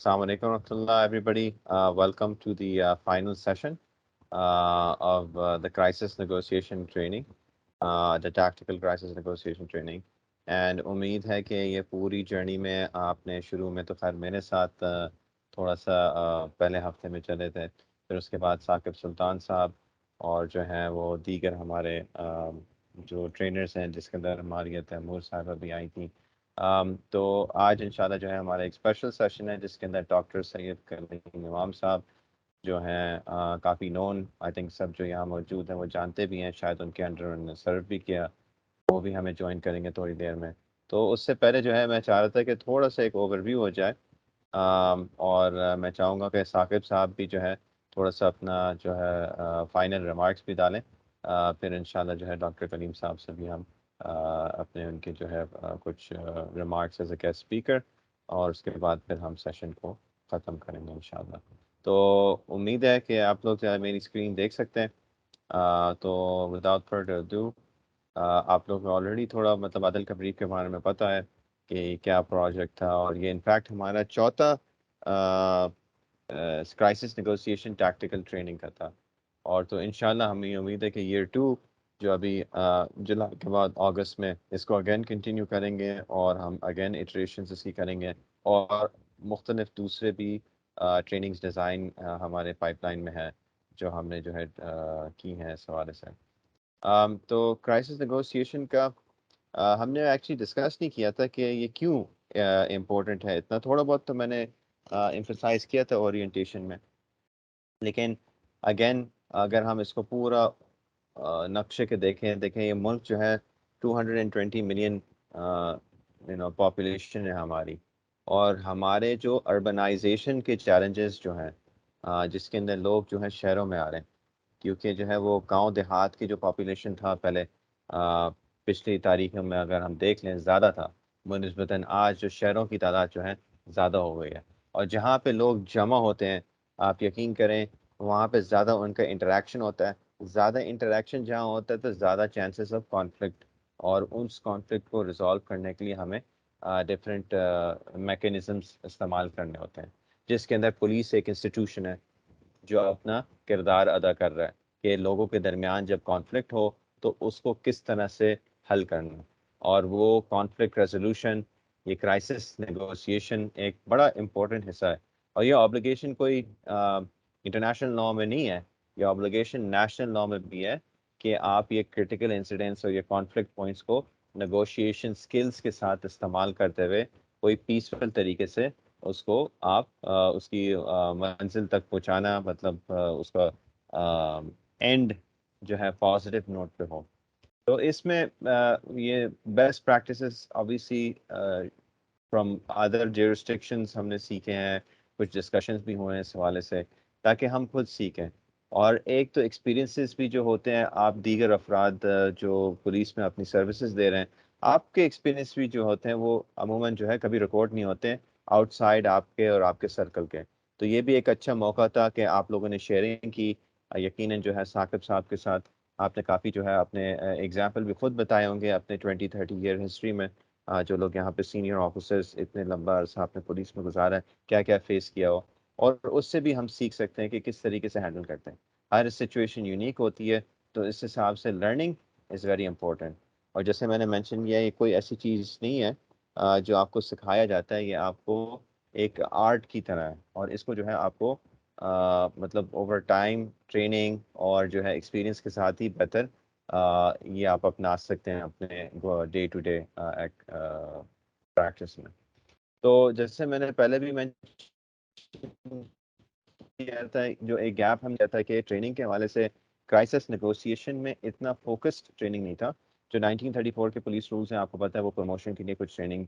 Assalamu alaikum warahmatullah, everybody. Welcome to the final session of the crisis negotiation training, the tactical crisis negotiation training. And उम्मीद है कि ये पूरी journey में आपने शुरू में तो खैर मेरे साथ थोड़ा सा पहले हफ्ते में चले थे, फिर उसके बाद साकिब सुल्तान साहब और जो हैं वो दीगर हमारे जो ट्रेनर्स हैं, जिसके अंदर हमारी तैमूर साहबा भी आई थी। तो आज इंशाल्लाह जो है हमारा एक स्पेशल सेशन है जिसके अंदर डॉक्टर सैयद कलीम इमाम साहब जो हैं काफ़ी नोन, आई थिंक सब जो यहाँ मौजूद हैं वो जानते भी हैं, शायद उनके अंडर उन्होंने सर्व भी किया, वो भी हमें ज्वाइन करेंगे थोड़ी देर में। तो उससे पहले जो है मैं चाह रहा था कि थोड़ा सा एक ओवरव्यू हो जाए, और मैं चाहूँगा कि साकिब साहब भी जो है थोड़ा सा अपना जो है फाइनल रिमार्क्स भी डालें। फिर इंशाल्लाह जो है डॉक्टर कलीम साहब से भी हम अपने उनके जो है कुछ remarks as a guest speaker, और उसके बाद फिर हम सेशन को ख़त्म करेंगे इंशाल्लाह। तो उम्मीद है कि आप लोग जो है मेरी स्क्रीन देख सकते हैं। तो विदाउट फर्दर डू, आप लोग को ऑलरेडी थोड़ा मतलब अदल का ब्रीफ के बारे में पता है कि क्या प्रोजेक्ट था, और ये इनफैक्ट हमारा चौथा क्राइसिस नेगोशिएशन टैक्टिकल ट्रेनिंग का था। और तो इंशाल्लाह हमें उम्मीद है कि ईयर 2 जो अभी जुलाई के बाद अगस्त में इसको अगेन कंटिन्यू करेंगे, और हम अगेन इटरेशंस इसकी करेंगे, और मुख्तलिफ दूसरे भी ट्रेनिंग्स डिज़ाइन हमारे पाइपलाइन में है जो हमने जो है की हैं इस हवाले से। तो क्राइसिस नेगोशिएशन का हमने एक्चुअली डिस्कस नहीं किया था कि ये क्यों इम्पोर्टेंट है। इतना थोड़ा बहुत तो मैंने एम्फसाइज किया था ओरिएंटेशन में, लेकिन अगेन अगर हम इसको पूरा नक्शे के देखें ये मुल्क जो है 220 मिलियन पॉपुलेशन है हमारी, और हमारे जो अर्बनाइजेशन के चैलेंजेस जो हैं, जिसके अंदर लोग जो हैं शहरों में आ रहे हैं, क्योंकि जो है वो गांव देहात की जो पॉपुलेशन था पहले पिछली तारीखों में अगर हम देख लें ज़्यादा था बनस्बतन, आज जो शहरों की तादाद जो है ज़्यादा हो गई है, और जहाँ पे लोग जमा होते हैं आप यकीन करें वहाँ पे ज़्यादा उनका इंटरेक्शन होता है। ज़्यादा इंटरेक्शन जहाँ होता है तो ज़्यादा चांसेस ऑफ कॉन्फ्लिक्ट, और उस कॉन्फ्लिक्ट को रिजॉल्व करने के लिए हमें डिफरेंट मैकेनिज़म्स इस्तेमाल करने होते हैं, जिसके अंदर पुलिस एक इंस्टीट्यूशन है जो अपना किरदार अदा कर रहा है कि लोगों के दरमियान जब कॉन्फ्लिक्ट हो तो उसको किस तरह से हल करना, और वो कॉन्फ्लिक्ट रेजोल्यूशन, ये क्राइसिस नेगोशिएशन एक बड़ा इम्पोर्टेंट हिस्सा है। और ये ऑब्लिगेशन कोई इंटरनेशनल लॉ में नहीं है, ये ऑब्लिगेशन नेशनल लॉ में भी है कि आप ये क्रिटिकल इंसिडेंट्स और ये कॉन्फ्लिक्ट पॉइंट्स को नेगोशिएशन स्किल्स के साथ इस्तेमाल करते हुए कोई पीसफुल तरीके से उसको आप उसकी मंजिल तक पहुंचाना, मतलब उसका एंड जो है पॉजिटिव नोट पे हो। तो इसमें ये best practices obviously from other jurisdictions हमने सीखे हैं, कुछ डिस्कशंस भी हुए हैं इस हवाले से, ताकि हम खुद सीखें। और एक तो एक्सपीरियंसेस भी जो होते हैं, आप दीगर अफराद जो पुलिस में अपनी सर्विसेज दे रहे हैं, आपके एक्सपीरियंस भी जो होते हैं वो अमूमन जो है कभी रिकॉर्ड नहीं होते आउटसाइड आपके और आपके सर्कल के। तो ये भी एक अच्छा मौका था कि आप लोगों ने शेयरिंग की। यकीनन जो है साकिब साहब के साथ आपने काफ़ी जो है अपने एग्जाम्पल भी खुद बताए होंगे अपने 20-30 ईयर हिस्ट्री में। जो लोग यहाँ पे सीनियर ऑफिसर्स इतने लंबा अरसा आपने पुलिस में गुजारा है, क्या क्या फेस किया हो, और उससे भी हम सीख सकते हैं कि किस तरीके से हैंडल करते हैं। हर सिचुएशन यूनिक होती है, तो इस हिसाब से लर्निंग इज़ वेरी इंपॉर्टेंट। और जैसे मैंने मेंशन किया, ये कोई ऐसी चीज़ नहीं है जो आपको सिखाया जाता है, ये आपको एक आर्ट की तरह है, और इसको जो है आपको मतलब ओवर टाइम ट्रेनिंग और जो है एक्सपीरियंस के साथ ही बेहतर ये आप अपना सकते हैं अपने डे टू डे प्रैक्टिस में। तो जैसे मैंने पहले भी मेंशन किया था, जो एक गैप हम किया था कि ट्रेनिंग के हवाले से क्राइसिस नेगोशिएशन में इतना फोकस्ड ट्रेनिंग नहीं था। जो 1934 के पुलिस रूल्स हैं आपको पता है, वो प्रमोशन के लिए कुछ ट्रेनिंग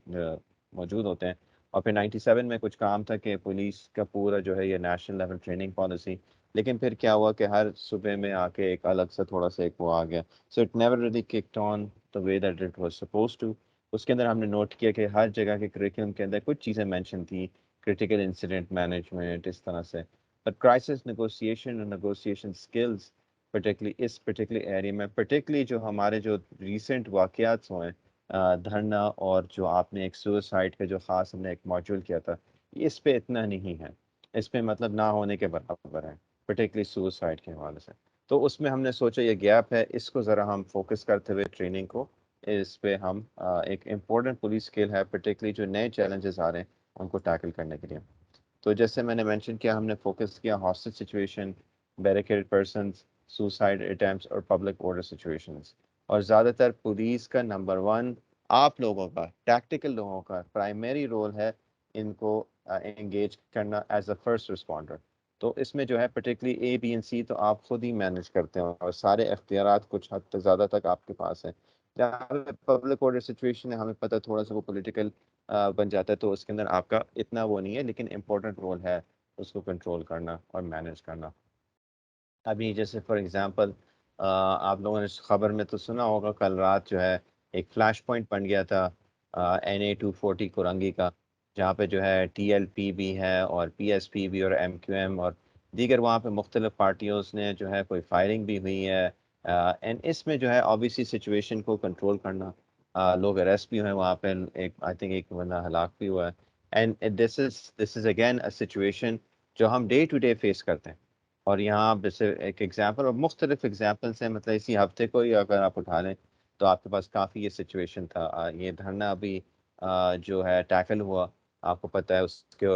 मौजूद होते हैं, और फिर 97 में कुछ काम था कि पुलिस का पूरा जो है ये नेशनल लेवल ट्रेनिंग पॉलिसी। लेकिन फिर क्या हुआ कि हर सूबे में आके एक अलग सा थोड़ा सा एक वो आ गया, so it never really kicked on the way that it was suppose to. उसके अंदर हमने नोट किया कि हर जगह के करिकुलम के अंदर कुछ चीज़ें मेंशन थी, क्रिटिकल इंसिडेंट मैनेजमेंट इस तरह से, but crisis negotiation and negotiation skills particularly इस particular एरिया में, particularly जो हमारे जो recent वाक़यात हुए हैं, धरना और जो आपने एक सुसाइड का जो ख़ास हमने एक मॉड्यूल किया था, इस पे इतना नहीं है, इस पे मतलब ना होने के बराबर है, पर्टिकुलरली सुसाइड के हवाले से। तो उसमें हमने सोचा ये गैप है, इसको ज़रा हम फोकस करते हुए ट्रेनिंग को इस पे हम एक इम्पोर्टेंट पुलिस स्किल है, पर्टिकुलरली जो नए चैलेंजेस आ रहे हैं उनको टैकल करने के लिए। तो जैसे मैंने मेंशन किया, हमने फोकस किया hostage situation, barricaded persons, suicide attempts और पब्लिक ऑर्डर सिचुएशंस। और ज़्यादातर पुलिस का नंबर वन, आप लोगों का, टैक्टिकल लोगों का प्राइमरी रोल है इनको एंगेज करना एज अ फर्स्ट रिस्पॉन्डर। तो इसमें जो है पर्टिकुलरली ए बी एंड सी तो आप खुद ही मैनेज करते हैं और सारे अख्तियारात कुछ हद तक ज़्यादा तक आपके पास है। जहाँ पब्लिक ऑर्डर सिचुएशन है, हमें पता है थोड़ा सा वो पॉलिटिकल बन जाता है, तो उसके अंदर आपका इतना वो नहीं है, लेकिन इम्पोर्टेंट रोल है उसको कंट्रोल करना और मैनेज करना। अभी जैसे फॉर एग्जांपल आप लोगों ने खबर में तो सुना होगा, कल रात जो है एक फ्लैश पॉइंट बन गया था NA-240 कुरंगी का, जहाँ पे जो है TLP भी है और PSP भी और MQM और दीगर वहाँ पे मुख्तलिफ पार्टियों ने जो है कोई फायरिंग भी हुई है। एंड इसमें जो है ऑब्वियसली सिचुएशन को कंट्रोल करना, लोग अरेस्ट भी हुए वहाँ पे, एक आई थिंक एक बंदा हलाक भी हुआ है। And this is again a situation जो हम डे टू डे फेस करते हैं। और यहाँ आप जैसे एक एग्जांपल और मुख्तलिफ एग्जांपल्स हैं, मतलब इसी हफ्ते को ही अगर आप उठा लें तो आपके पास काफ़ी ये सिचुएशन था। ये धरना अभी जो है टैकल हुआ, आपको पता है उसके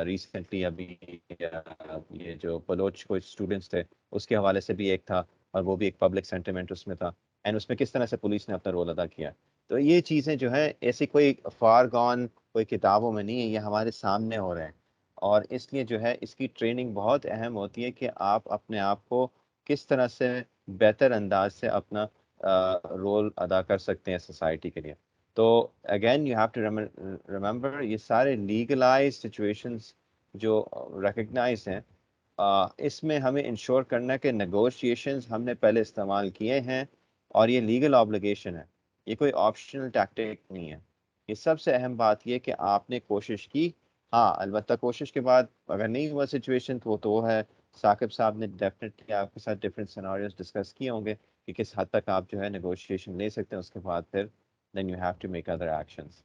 रिसेंटली अभी ये जो बलोच कोई स्टूडेंट्स थे उसके हवाले से भी एक था, और वो भी एक पब्लिक सेंटिमेंट उसमें था। एंड उसमें किस तरह से पुलिस ने अपना रोल अदा किया। तो ये चीज़ें जो है ऐसी कोई फार गॉन कोई किताबों में नहीं है, ये हमारे सामने हो रहे हैं। और इसलिए जो है इसकी ट्रेनिंग बहुत अहम होती है कि आप अपने आप को किस तरह से बेहतर अंदाज से अपना रोल अदा कर सकते हैं सोसाइटी के लिए। तो again you have to remember ये सारे लीगलाइज सिचुएशंस जो रिकग्नाइज हैं, इसमें हमें इंश्योर करना है कि नेगोशिएशंस हमने पहले इस्तेमाल किए हैं और ये लीगल ऑब्लिगेशन है, ये कोई ऑप्शनल टैक्टिक नहीं है। ये सबसे अहम बात ये कि आपने कोशिश की। हाँ, अलबत्ता कोशिश के बाद अगर नहीं हुआ सिचुएशन तो वो है, साकिब साहब ने डेफिनेटली आपके साथ डिफरेंट सिनेरियोज डिस्कस किए होंगे कि किस हद तक आप जो है नेगोशिएशन ले सकते हैं, उसके बाद फिर then you have to make other actions.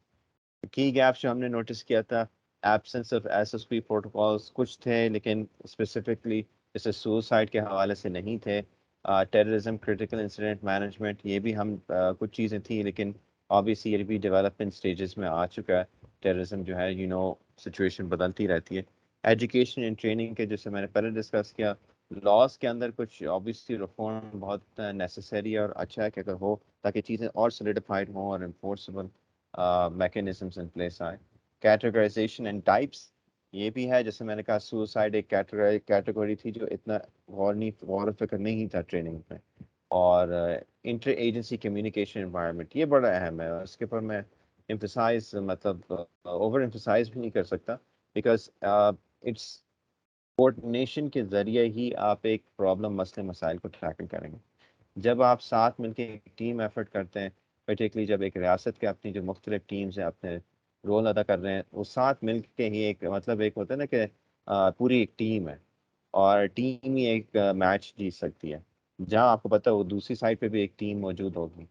की गैप्स जो हमने नोटिस किया था, एब्सेंस ऑफ SSP प्रोटोकॉल्स कुछ थे, लेकिन स्पेसिफिकली जैसे सुसाइड के हवाले से नहीं थे। टेररिज्म, क्रिटिकल इंसिडेंट मैनेजमेंट, ये भी हम कुछ चीज़ें थी, लेकिन ऑब्वियसली ये भी डेवलपमेंट स्टेजेस में आ चुका है। टेररिज्म जो है सिचुएशन बदलती रहती है। एजुकेशन एंड ट्रेनिंग के जैसे मैंने पहले डिस्कस किया, लॉस के अंदर कुछ ऑब्वियसली रिफॉर्म बहुत नेसेसरी और अच्छा है कि अगर हो, ताकि चीज़ें और सोलिडिफाइड हों और इन्फोर्सेबल mechanisms in place आए। कैटेगराइजेशन एंड टाइप्स, ये भी है, जैसे मैंने कहा सुसाइड एक कैटेगरी थी जो इतना गौर फिक्र नहीं था ट्रेनिंग में। और इंटर एजेंसी कम्युनिकेशन एनवायरनमेंट, ये बड़ा अहम है, और इसके ऊपर मैं एम्फसाइज मतलब ओवर एम्फसाइज भी नहीं कर सकता, बिकॉज इट्स कोऑर्डिनेशन के ज़रिए ही आप एक प्रॉब्लम मसले मसाइल को टैकल करेंगे। जब आप साथ मिलकर एक टीम एफर्ट करते हैं, पर्टिकुलरली जब एक रियासत के अपनी जो मुख्तलिफ टीम्स हैं अपने रोल अदा कर रहे हैं, वो साथ मिल के ही एक मतलब एक होता है ना कि पूरी एक टीम है, और टीम ही एक मैच जीत सकती है। जहाँ आपको पता है वो दूसरी साइड पे भी एक टीम मौजूद होगी,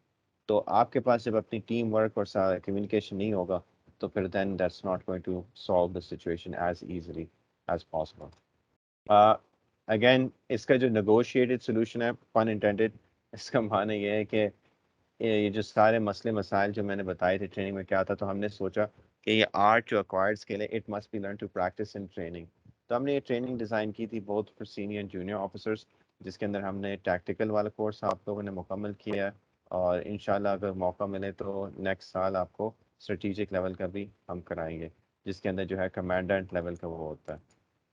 तो आपके पास जब अपनी टीम वर्क और कम्युनिकेशन नहीं होगा, तो फिर then that's not going to solve the situation as easily as possible. Again इसका जो नेगोशिएटेड सोल्यूशन है, पन इंटेंडेड, इसका माना ये है कि ये जो सारे मसले मसाइल जो मैंने बताए थे ट्रेनिंग में क्या था, तो हमने सोचा कि ये आर्ट जो अक्वायर्ड स्किल है, it must be learn to practice in training. तो हमने ये ट्रेनिंग डिज़ाइन की थी both for senior and junior officers, जिसके अंदर हमने टैक्टिकल वाला कोर्स आप लोगों ने मुकम्मल किया है, और इंशाल्लाह अगर मौका मिले तो नेक्स्ट साल आपको स्ट्रेटिजिक लेवल का भी हम कराएंगे, जिसके अंदर जो है कमांडेंट लेवल का वो होता है।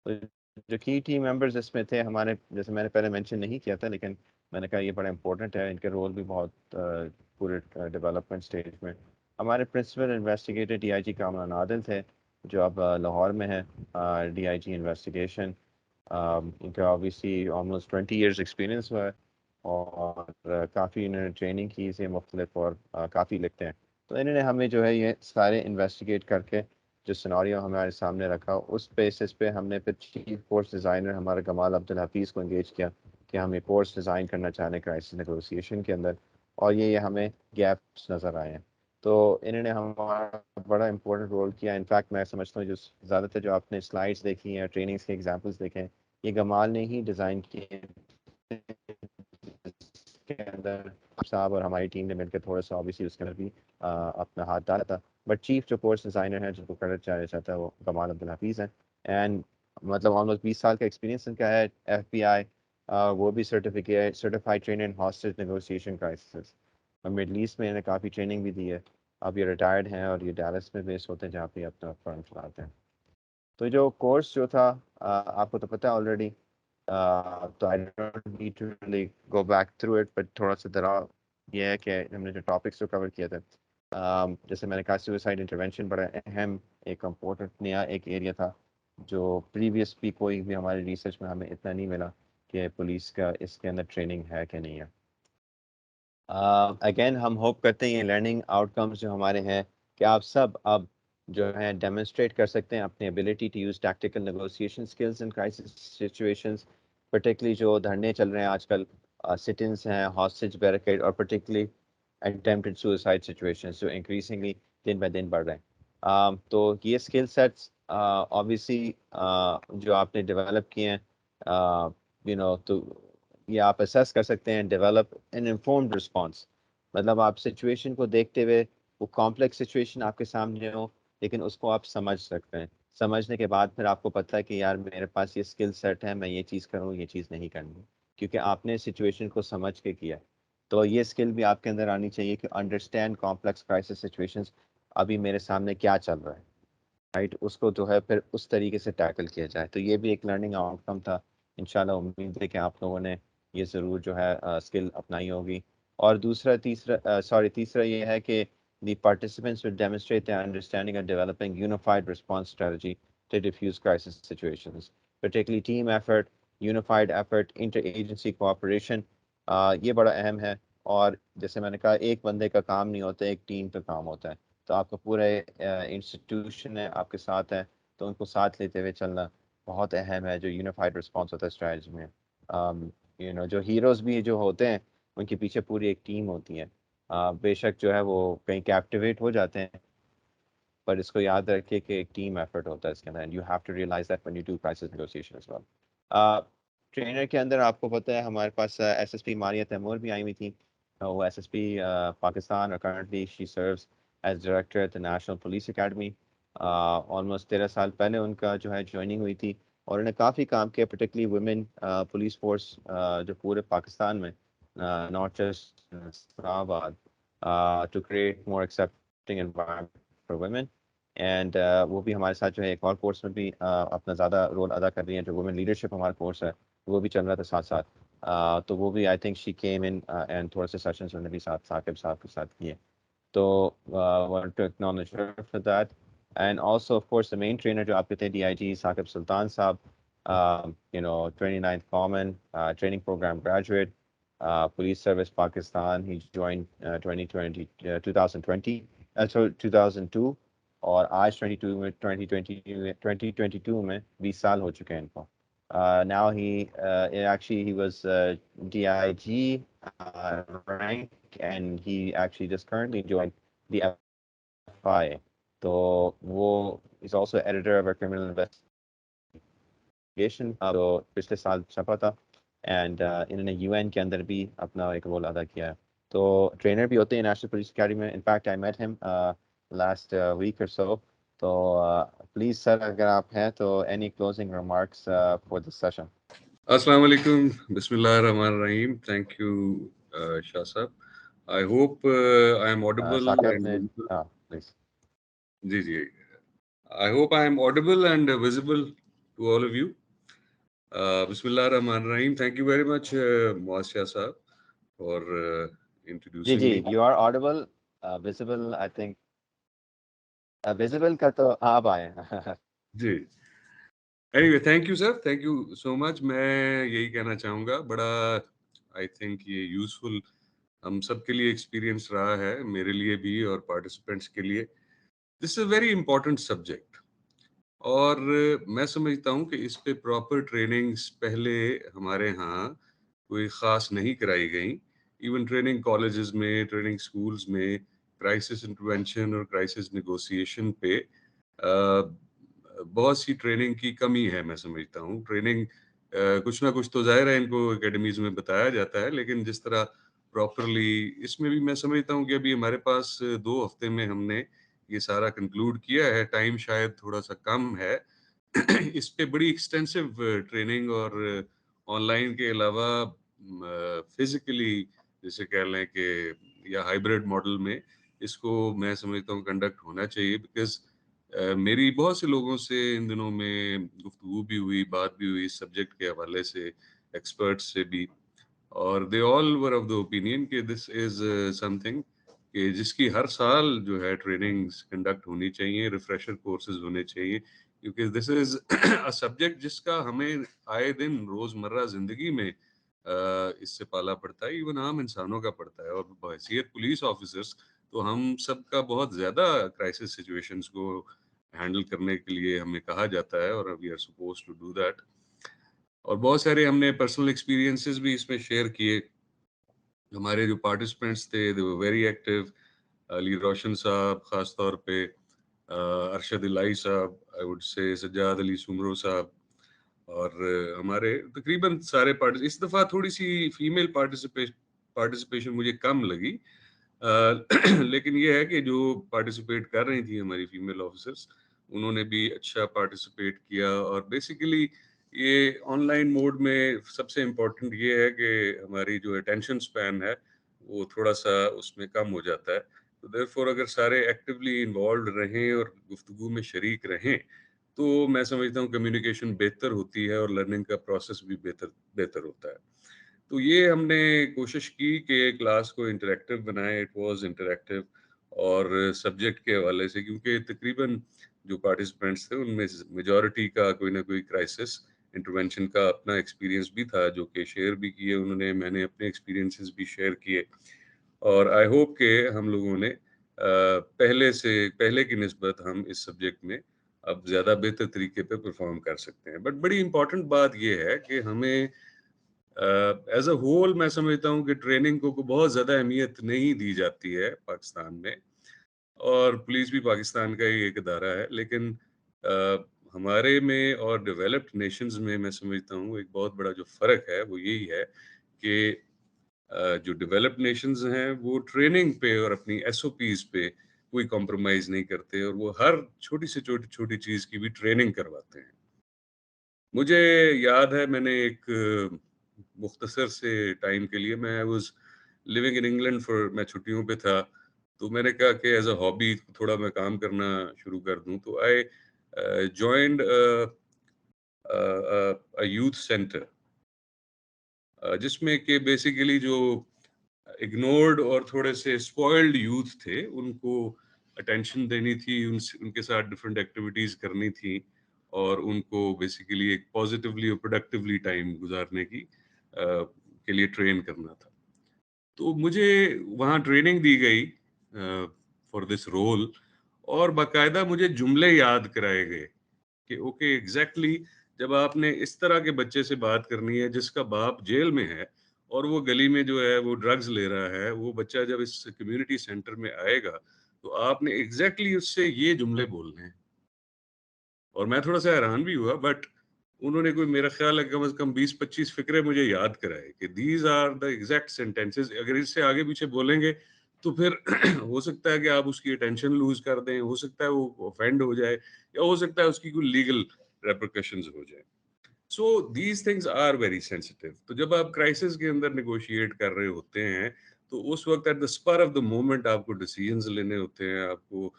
तो जो की टीम मेंबर्स इसमें थे हमारे, जैसे मैंने पहले मेंशन नहीं किया था, लेकिन मैंने कहा ये बड़ा इंपॉर्टेंट है, इनके रोल भी बहुत पूरे डेवलपमेंट स्टेज में। हमारे principal investigator DIG Kamran Adil थे, जो अब लाहौर में है, DIG इन्वेस्टिगेशन। इनका ऑब्वियसली ऑलमोस्ट 20 ईयर्स एक्सपीरियंस हुआ है, और काफ़ी इन्होंने ट्रेनिंग की से मुख्तलिफ, और काफ़ी लिखते हैं। तो इन्होंने हमें जो है ये सारे इन्वेस्टिगेट करके जो सिनारियो हमारे सामने रखा, उस बेसिस पे हमने फिर चीफ कोर्स डिज़ाइनर हमारा कमाल अब्दुल हफीज़ को इंगेज किया कि हम ये कोर्स डिज़ाइन करना चाह रहे हैं क्राइसिस नेगोशिएशन के अंदर, और ये हमें गैप्स नज़र आए हैं। तो इन्होंने हमारा बड़ा इम्पोर्टेंट रोल किया। इनफैक्ट मैं समझता हूँ जो ज़्यादातर जो आपने स्लाइड्स देखी हैं, ट्रेनिंग्स के एग्जांपल्स देखे हैं, ये गमाल ने ही डिज़ाइन किए के अंदर साहब और हमारी टीम ने मिलकर थोड़ा सा ऑब्वियसली उसके अंदर भी अपना हाथ डाला था। बट चीफ जो कोर्स डिज़ाइनर है, जिनको क्रेडिट जाना चाहता है, वो कमाल अब्दुल हफीज़ हैं। एंड मतलब ऑलमोस्ट 20 साल का एक्सपीरियंस इनका है। FBI वो भी certified trainer in hostage negotiation crisis, और मिडल ईस्ट में इन्हें काफ़ी ट्रेनिंग भी दी है। अब ये रिटायर्ड हैं और ये डैलस में बेस होते हैं, जहाँ पे अपना फर्म चलाते हैं। तो जो कोर्स जो था आपको तो पता है ऑलरेडी, तो I don't need to really go back through it, but थोड़ा सा दोहराव ये है कि हमने जो टॉपिक्स जो कवर किए थे, जैसे मैंने कहा सुसाइड इंटरवेंशन बड़ा अहम एक इम्पोर्टेंट नया एक एरिया था, जो प्रीवियस भी कोई भी हमारी रिसर्च में हमें इतना नहीं मिला कि पुलिस का इसके अंदर ट्रेनिंग है कि नहीं है। अगेन हम होप करते हैं ये लर्निंग आउटकम्स जो हमारे हैं कि आप सब अब जो है डेमोन्स्ट्रेट कर सकते हैं अपनी ability to use tactical negotiation skills in crisis situations, particularly जो धरने चल रहे हैं आजकल, सिट-इन्स हैं, हॉस्टेज बैरिकेड, और पर्टिकुलरली अटेम्प्टेड सुसाइड सिचुएशंस जो इंक्रीजिंगली दिन ब दिन बढ़ रहे हैं। तो ये स्किल सेट्स ऑब्वियसली जो आपने डेवलप किए हैं, तो ये आप असेस कर सकते हैं, डेवलप एन इन्फॉर्म्ड रिस्पॉन्स। मतलब आप सिचुएशन को देखते हुए, वो कॉम्प्लेक्स सिचुएशन आपके सामने हो, लेकिन उसको आप समझ सकते हैं। समझने के बाद फिर आपको पता है कि यार मेरे पास ये स्किल सेट है, मैं ये चीज़ करूँ, ये चीज़ नहीं करनी, क्योंकि आपने सिचुएशन को समझ के किया है। तो ये स्किल भी आपके अंदर आनी चाहिए कि अंडरस्टैंड कॉम्प्लेक्स क्राइसिस सिचुएशंस, अभी मेरे सामने क्या चल रहा है, राइट, उसको जो है फिर उस तरीके से टैकल किया जाए। तो ये भी एक लर्निंग आउटकम था। इंशाल्लाह उम्मीद है कि आप लोगों ने ये ज़रूर जो है स्किल अपनाई होगी। और तीसरा ये है कि the participants will demonstrate their understanding of developing unified response strategy to diffuse crisis situations, particularly team effort, unified effort, interagency cooperation। ये बड़ा अहम है। और जैसे मैंने कहा, एक बंदे का काम नहीं होता, एक टीम का काम होता है। तो आपका पूरा इंस्टीट्यूशन है आपके साथ है, तो उनको साथ लेते हुए चलना बहुत अहम है, जो यूनिफाइड रिस्पॉन्स होता है स्ट्रेटजी में। जो हीरोज़ भी जो होते हैं, उनके पीछे पूरी एक टीम होती है। बेशक जो है वो कहीं कैप्टिवेट हो जाते हैं, पर इसको याद रखिए कि एक टीम एफर्ट होता है इसके अंदर, and you have to realise that when you do crisis negotiation as well. Trainer के अंदर आपको पता है हमारे पास एसएसपी मारिया तैमूर भी आई हुई थी। वो एसएसपी पाकिस्तान, और currently she serves as director at the national police academy. Almost 13 साल पहले उनका जो है ज्वाइनिंग हुई थी, और उन्होंने काफ़ी काम किया, पर्टिकुलरली वुमेन पुलिस फोर्स जो पूरे पाकिस्तान में, not just Islamabad, to create more accepting environment for women. And वो भी हमारे साथ जो है एक और कोर्स में भी अपना ज़्यादा रोल अदा कर रही हैं, जो वुमेन लीडरशिप हमारा कोर्स है, वो भी चल रहा था साथ साथ। तो वो भी I think she came in, and थोड़े से सेशंस उन्होंने भी साथ साकिब साहब के साथ किए। तो want to acknowledge her for that. And also of course the main trainer जो आपके थे, DIG साकिब सुल्तान साहब, 29th common training program graduate, police service Pakistan. He joined 2020 so 2002, और आज 2022 में 20 साल हो चुके हैं इनको। Now he was DIG rank, and he actually just currently joined the FI. तो वो is also editor of a criminal investigation, जो पिछले साल छपा था, एंड इन्होंने UN के अंदर भी अपना एक रोल अदा किया है। तो ट्रेनर भी होते हैं नेशनल पुलिस अकेडमी में। In fact I met him last week or so. तो प्लीज़ सर, अगर आप हैं तो any closing remarks for this session. Assalamu alaikum. Bismillahirrahmanirrahim. Thank you, Shah Sahab. I hope I am audible Saqib and ने visible. Please. जी जी. I hope I am audible and visible to all of you. Bismillahirrahmanirrahim. Thank you very much, Muaz Shah Sahab, for जी introducing जी, me. You are audible, visible I think. Visible का तो आप आए हैं। जी. Anyway, thank you, sir. Thank you so much. मैं यही कहना चाहूँगा, बड़ा I think ये useful हम सबके लिए एक्सपीरियंस रहा है, मेरे लिए भी और पार्टिसिपेंट्स के लिए। This is a very important subject, और मैं समझता हूँ कि इस पे प्रॉपर ट्रेनिंग्स पहले हमारे यहाँ कोई ख़ास नहीं कराई गई। इवन ट्रेनिंग कॉलेजेस में, ट्रेनिंग स्कूल्स में क्राइसिस इंटरवेंशन और क्राइसिस नेगोशिएशन पे बहुत सी ट्रेनिंग की कमी है, मैं समझता हूँ। ट्रेनिंग कुछ ना कुछ तो ज़ाहिर है इनको एकेडमीज़ में बताया जाता है, लेकिन जिस तरह प्रॉपरली इसमें भी मैं समझता हूँ कि अभी हमारे पास 2 हफ्ते में हमने ये सारा कंक्लूड किया है, टाइम शायद थोड़ा-सा कम है। इस पे बड़ी एक्सटेंसिव ट्रेनिंग और ऑनलाइन के अलावा फिज़िकली जैसे कह लें कि या हाइब्रिड मॉडल में इसको मैं समझता हूँ कंडक्ट होना चाहिए, बिकॉज़ मेरी बहुत से लोगों से इन दिनों में गुफ्तगू भी हुई, बात भी हुई इस सब्जेक्ट के हवाले से, एक्सपर्ट्स से भी, और they all were of the opinion कि दिस इज़ समथिंग कि जिसकी हर साल जो है ट्रेनिंग्स कंडक्ट होनी चाहिए, रिफ्रेशर कोर्सेज़ होने चाहिए, क्योंकि दिस इज़ अ सब्जेक्ट जिसका हमें आए दिन रोज़मर्रा ज़िंदगी में इससे पाला पड़ता है, इवन आम इंसानों का पड़ता है, और बहैसियत पुलिस ऑफिसर्स तो हम सबका बहुत ज़्यादा क्राइसिस सिचुएशंस को हैंडल करने के लिए हमें कहा जाता है, और we are supposed to do that. और बहुत सारे हमने पर्सनल एक्सपीरियंसेस भी इसमें शेयर किए। हमारे जो पार्टिसिपेंट्स थे दे वर वेरी एक्टिव। अली रोशन साहब खास तौर पे, अरशद इलाही साहब, I would say Sajjad Ali Soomro साहब, और हमारे तकरीबन सारे पार्टिस इस दफ़ा थोड़ी-सी फीमेल पार्टिसिपेशन मुझे कम लगी। लेकिन ये है कि जो पार्टिसिपेट कर रही थी हमारी फीमेल ऑफिसर्स, उन्होंने भी अच्छा पार्टिसिपेट किया, और बेसिकली ये ऑनलाइन मोड में सबसे इम्पोर्टेंट ये है कि हमारी जो अटेंशन स्पैन है, वो थोड़ा-सा उसमें कम हो जाता है। तो देयरफॉर अगर सारे एक्टिवली इन्वॉल्व्ड रहें और गुफ्तगू में शरीक रहें, तो मैं समझता हूँ कम्युनिकेशन बेहतर होती है और लर्निंग का प्रोसेस भी बेहतर बेहतर होता है। तो ये हमने कोशिश की कि क्लास को इंटरैक्टिव बनाएं, इट वाज इंटरैक्टिव, और सब्जेक्ट के हवाले से, क्योंकि तकरीबन जो पार्टिसिपेंट्स थे उनमें मेजॉरिटी का कोई ना कोई क्राइसिस इंटरवेंशन का अपना एक्सपीरियंस भी था, जो कि शेयर भी किए उन्होंने, मैंने अपने एक्सपीरियंसेस भी शेयर किए, और आई होप कि हम लोगों ने पहले की निस्बत हम इस सब्जेक्ट में अब ज़्यादा बेहतर तरीके पे परफॉर्म कर सकते हैं। बट बड़ी इंपॉर्टेंट बात ये है कि हमें एज अ होल मैं समझता हूँ कि ट्रेनिंग को बहुत ज़्यादा अहमियत नहीं दी जाती है पाकिस्तान में, और पुलिस भी पाकिस्तान का ही एक इदारा है, लेकिन हमारे में और डेवलप्ड नेशंस में मैं समझता हूँ एक बहुत बड़ा जो फ़र्क है वो यही है कि जो डेवलप्ड नेशंस हैं वो ट्रेनिंग पे और अपनी एसओपीज पे कोई कॉम्प्रोमाइज़ नहीं करते, और वो हर छोटी से छोटी छोटी चीज़ की भी ट्रेनिंग करवाते हैं। मुझे याद है मैंने एक मुख्तसर से टाइम के लिए, मैं I was living in England for, मैं छुट्टियों पे था, तो मैंने कहा कि एज़ अ हॉबी थोड़ा मैं काम करना शुरू कर दूँ, तो आई जॉइन्ड यूथ सेंटर, जिसमें कि बेसिकली जो इग्नोर्ड और थोड़े से स्पॉइल्ड यूथ थे, उनको अटेंशन देनी थी, उनके साथ डिफरेंट एक्टिविटीज़ करनी थी, और उनको बेसिकली एक पॉजिटिवली और प्रोडक्टिवली टाइम गुज़ारने की के लिए ट्रेन करना था। तो मुझे वहाँ ट्रेनिंग दी गई फॉर दिस रोल, और बाकायदा मुझे जुमले याद कराए गए कि ओके एग्जैक्टली जब आपने इस तरह के बच्चे से बात करनी है जिसका बाप जेल में है और वो गली में जो है वो ड्रग्स ले रहा है, वो बच्चा जब इस कम्युनिटी सेंटर में आएगा तो आपने एग्जैक्टली उससे ये जुमले बोलने हैं। और मैं थोड़ा सा हैरान भी हुआ, बट उन्होंने कोई मेरा ख्याल है कम से कम 20-25 फिक्रे मुझे याद कराए कि these are the exact sentences, अगर इससे आगे पीछे बोलेंगे तो फिर हो सकता है कि आप उसकी अटेंशन लूज कर दें, हो सकता है वो ऑफेंड हो जाए, या हो सकता है उसकी कोई लीगल रेपरकशंस हो जाए। So these things are very sensitive. तो जब आप क्राइसिस के अंदर निगोशिएट कर रहे होते हैं, तो उस वक्त at the spur of the moment आपको डिसीजंस लेने होते हैं, आपको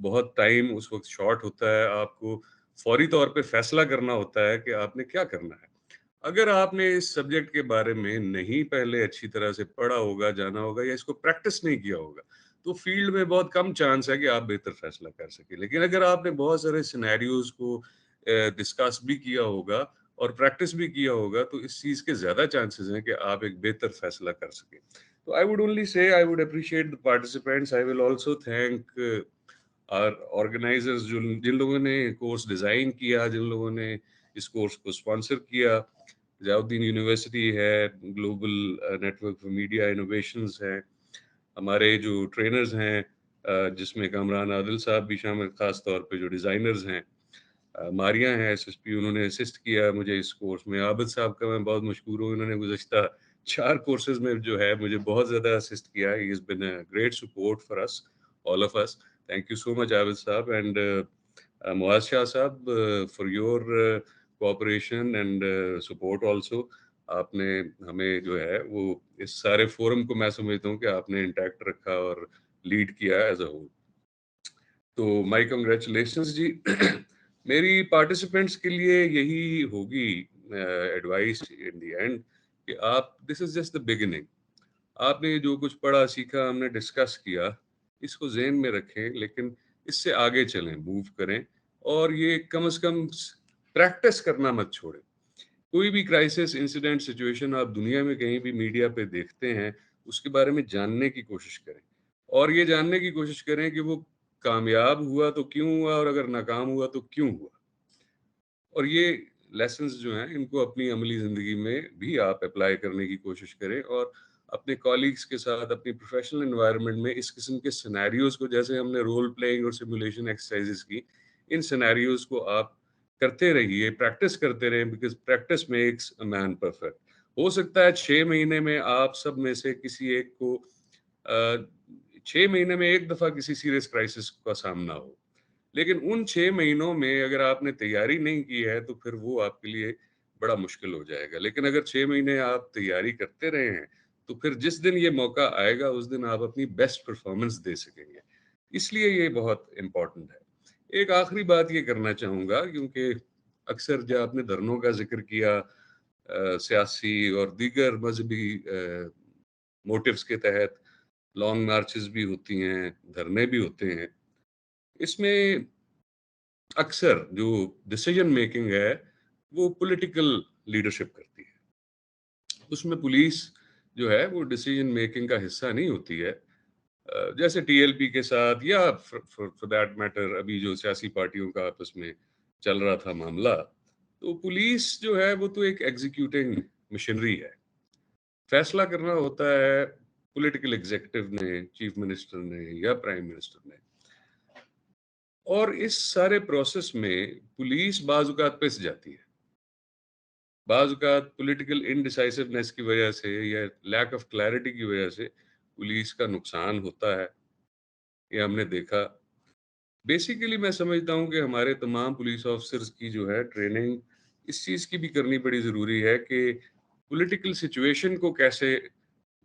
बहुत टाइम उस वक्त शॉर्ट होता है, आपको फौरी तौर पे फैसला करना होता है कि आपने क्या करना है। अगर आपने इस सब्जेक्ट के बारे में नहीं पहले अच्छी तरह से पढ़ा होगा, जाना होगा, या इसको प्रैक्टिस नहीं किया होगा, तो फील्ड में बहुत कम चांस है कि आप बेहतर फैसला कर सकें। लेकिन अगर आपने बहुत सारे सिनेरियोज को डिस्कस भी किया होगा और प्रैक्टिस भी किया होगा, तो इस चीज़ के ज़्यादा चांसेस हैं कि आप एक बेहतर फैसला कर सकें। तो I would only say I would appreciate the participants, I will also thank और ऑर्गेनाइजर्स, जो जिन लोगों ने कोर्स डिज़ाइन किया, जिन लोगों ने इस कोर्स को स्पॉन्सर किया। जलाउद्दीन यूनिवर्सिटी है, global network for media innovations है, हमारे जो ट्रेनर्स हैं, जिसमें कामरान आदिल साहब भी शामिल, ख़ास तौर पे जो डिज़ाइनर्स हैं, मारिया हैं एसएसपी, उन्होंने असिस्ट किया मुझे इस कोर्स में। आबिद साहब का मैं बहुत मशहूर हूँ, उन्होंने गुज़श्ता 4 कोर्सेज़ में जो है मुझे बहुत ज़्यादा असिस्ट किया। He is been a great support for us, all of us. Thank you so much Abid Sahab and Muaz Shah Sahab for your cooperation and support also. आपने हमें जो है वो इस सारे फोरम को मैं समझता हूँ कि आपने इंटैक्ट रखा और लीड किया एज़ अ होल। तो माय कांग्रेचुलेशंस जी। मेरी पार्टिसिपेंट्स के लिए यही होगी एडवाइस इन द एंड कि आप, this is just the beginning. आपने जो कुछ पढ़ा सीखा, हमने डिस्कस किया, इसको ज़हन में रखें, लेकिन इससे आगे चलें, मूव करें, और ये कम से कम प्रैक्टिस करना मत छोड़ें। कोई भी क्राइसिस, इंसिडेंट, सिचुएशन आप दुनिया में कहीं भी मीडिया पे देखते हैं, उसके बारे में जानने की कोशिश करें, और ये जानने की कोशिश करें कि वो कामयाब हुआ तो क्यों हुआ, और अगर नाकाम हुआ तो क्यों हुआ। और ये लेसन्स जो हैं, इनको अपनी अमली ज़िंदगी में भी आप अप्लाई करने की कोशिश करें, और अपने कॉलीग्स के साथ, अपनी प्रोफेशनल एनवायरनमेंट में इस किस्म के सिनेरियोज़ को, जैसे हमने रोल प्लेइंग और सिमुलेशन एक्सरसाइज़ेज़ की, इन सिनेरियोज़ को आप करते रहिए, प्रैक्टिस करते रहें, because practice makes a man perfect. हो सकता है 6 महीने में आप सब में से किसी एक को 6 महीने में 1 दफ़ा किसी सीरियस क्राइसिस का सामना हो। लेकिन उन 6 महीनों में अगर आपने तैयारी नहीं की है, तो फिर वो आपके लिए बड़ा मुश्किल हो जाएगा। लेकिन अगर 6 महीने आप तैयारी करते रहे हैं, तो फिर जिस दिन ये मौका आएगा, उस दिन आप अपनी बेस्ट परफ़ॉर्मेंस दे सकेंगे। इसलिए ये बहुत इम्पोर्टेंट है। एक आखिरी बात ये करना चाहूँगा, क्योंकि अक्सर जो आपने धरनों का ज़िक्र किया, सियासी और दीगर मज़हबी मोटिव्स के तहत लॉन्ग मार्चेज़ भी होती हैं, धरने भी होते हैं। इसमें अक्सर जो डिसीजन मेकिंग है, वो पॉलिटिकल लीडरशिप करती है। उसमें पुलिस जो है वो डिसीजन मेकिंग का हिस्सा नहीं होती है। जैसे टीएलपी के साथ, या फॉर दैट मैटर अभी जो सियासी पार्टियों का आपस में चल रहा था मामला, तो पुलिस जो है वो तो एक एग्जीक्यूटिंग मशीनरी है। फैसला करना होता है पॉलिटिकल एग्जीक्यूटिव ने, चीफ मिनिस्टर ने या प्राइम मिनिस्टर ने। और इस सारे प्रोसेस में पुलिस बाज़-औक़ात पिस जाती है। बाज़-औक़ात पॉलिटिकल इनडिसाइसिवनेस की वजह से या लैक ऑफ क्लैरिटी की वजह से पुलिस का नुकसान होता है, ये हमने देखा। बेसिकली मैं समझता हूँ कि हमारे तमाम पुलिस ऑफ़िसर्स की जो है ट्रेनिंग इस चीज़ की भी करनी बड़ी ज़रूरी है कि पॉलिटिकल सिचुएशन को कैसे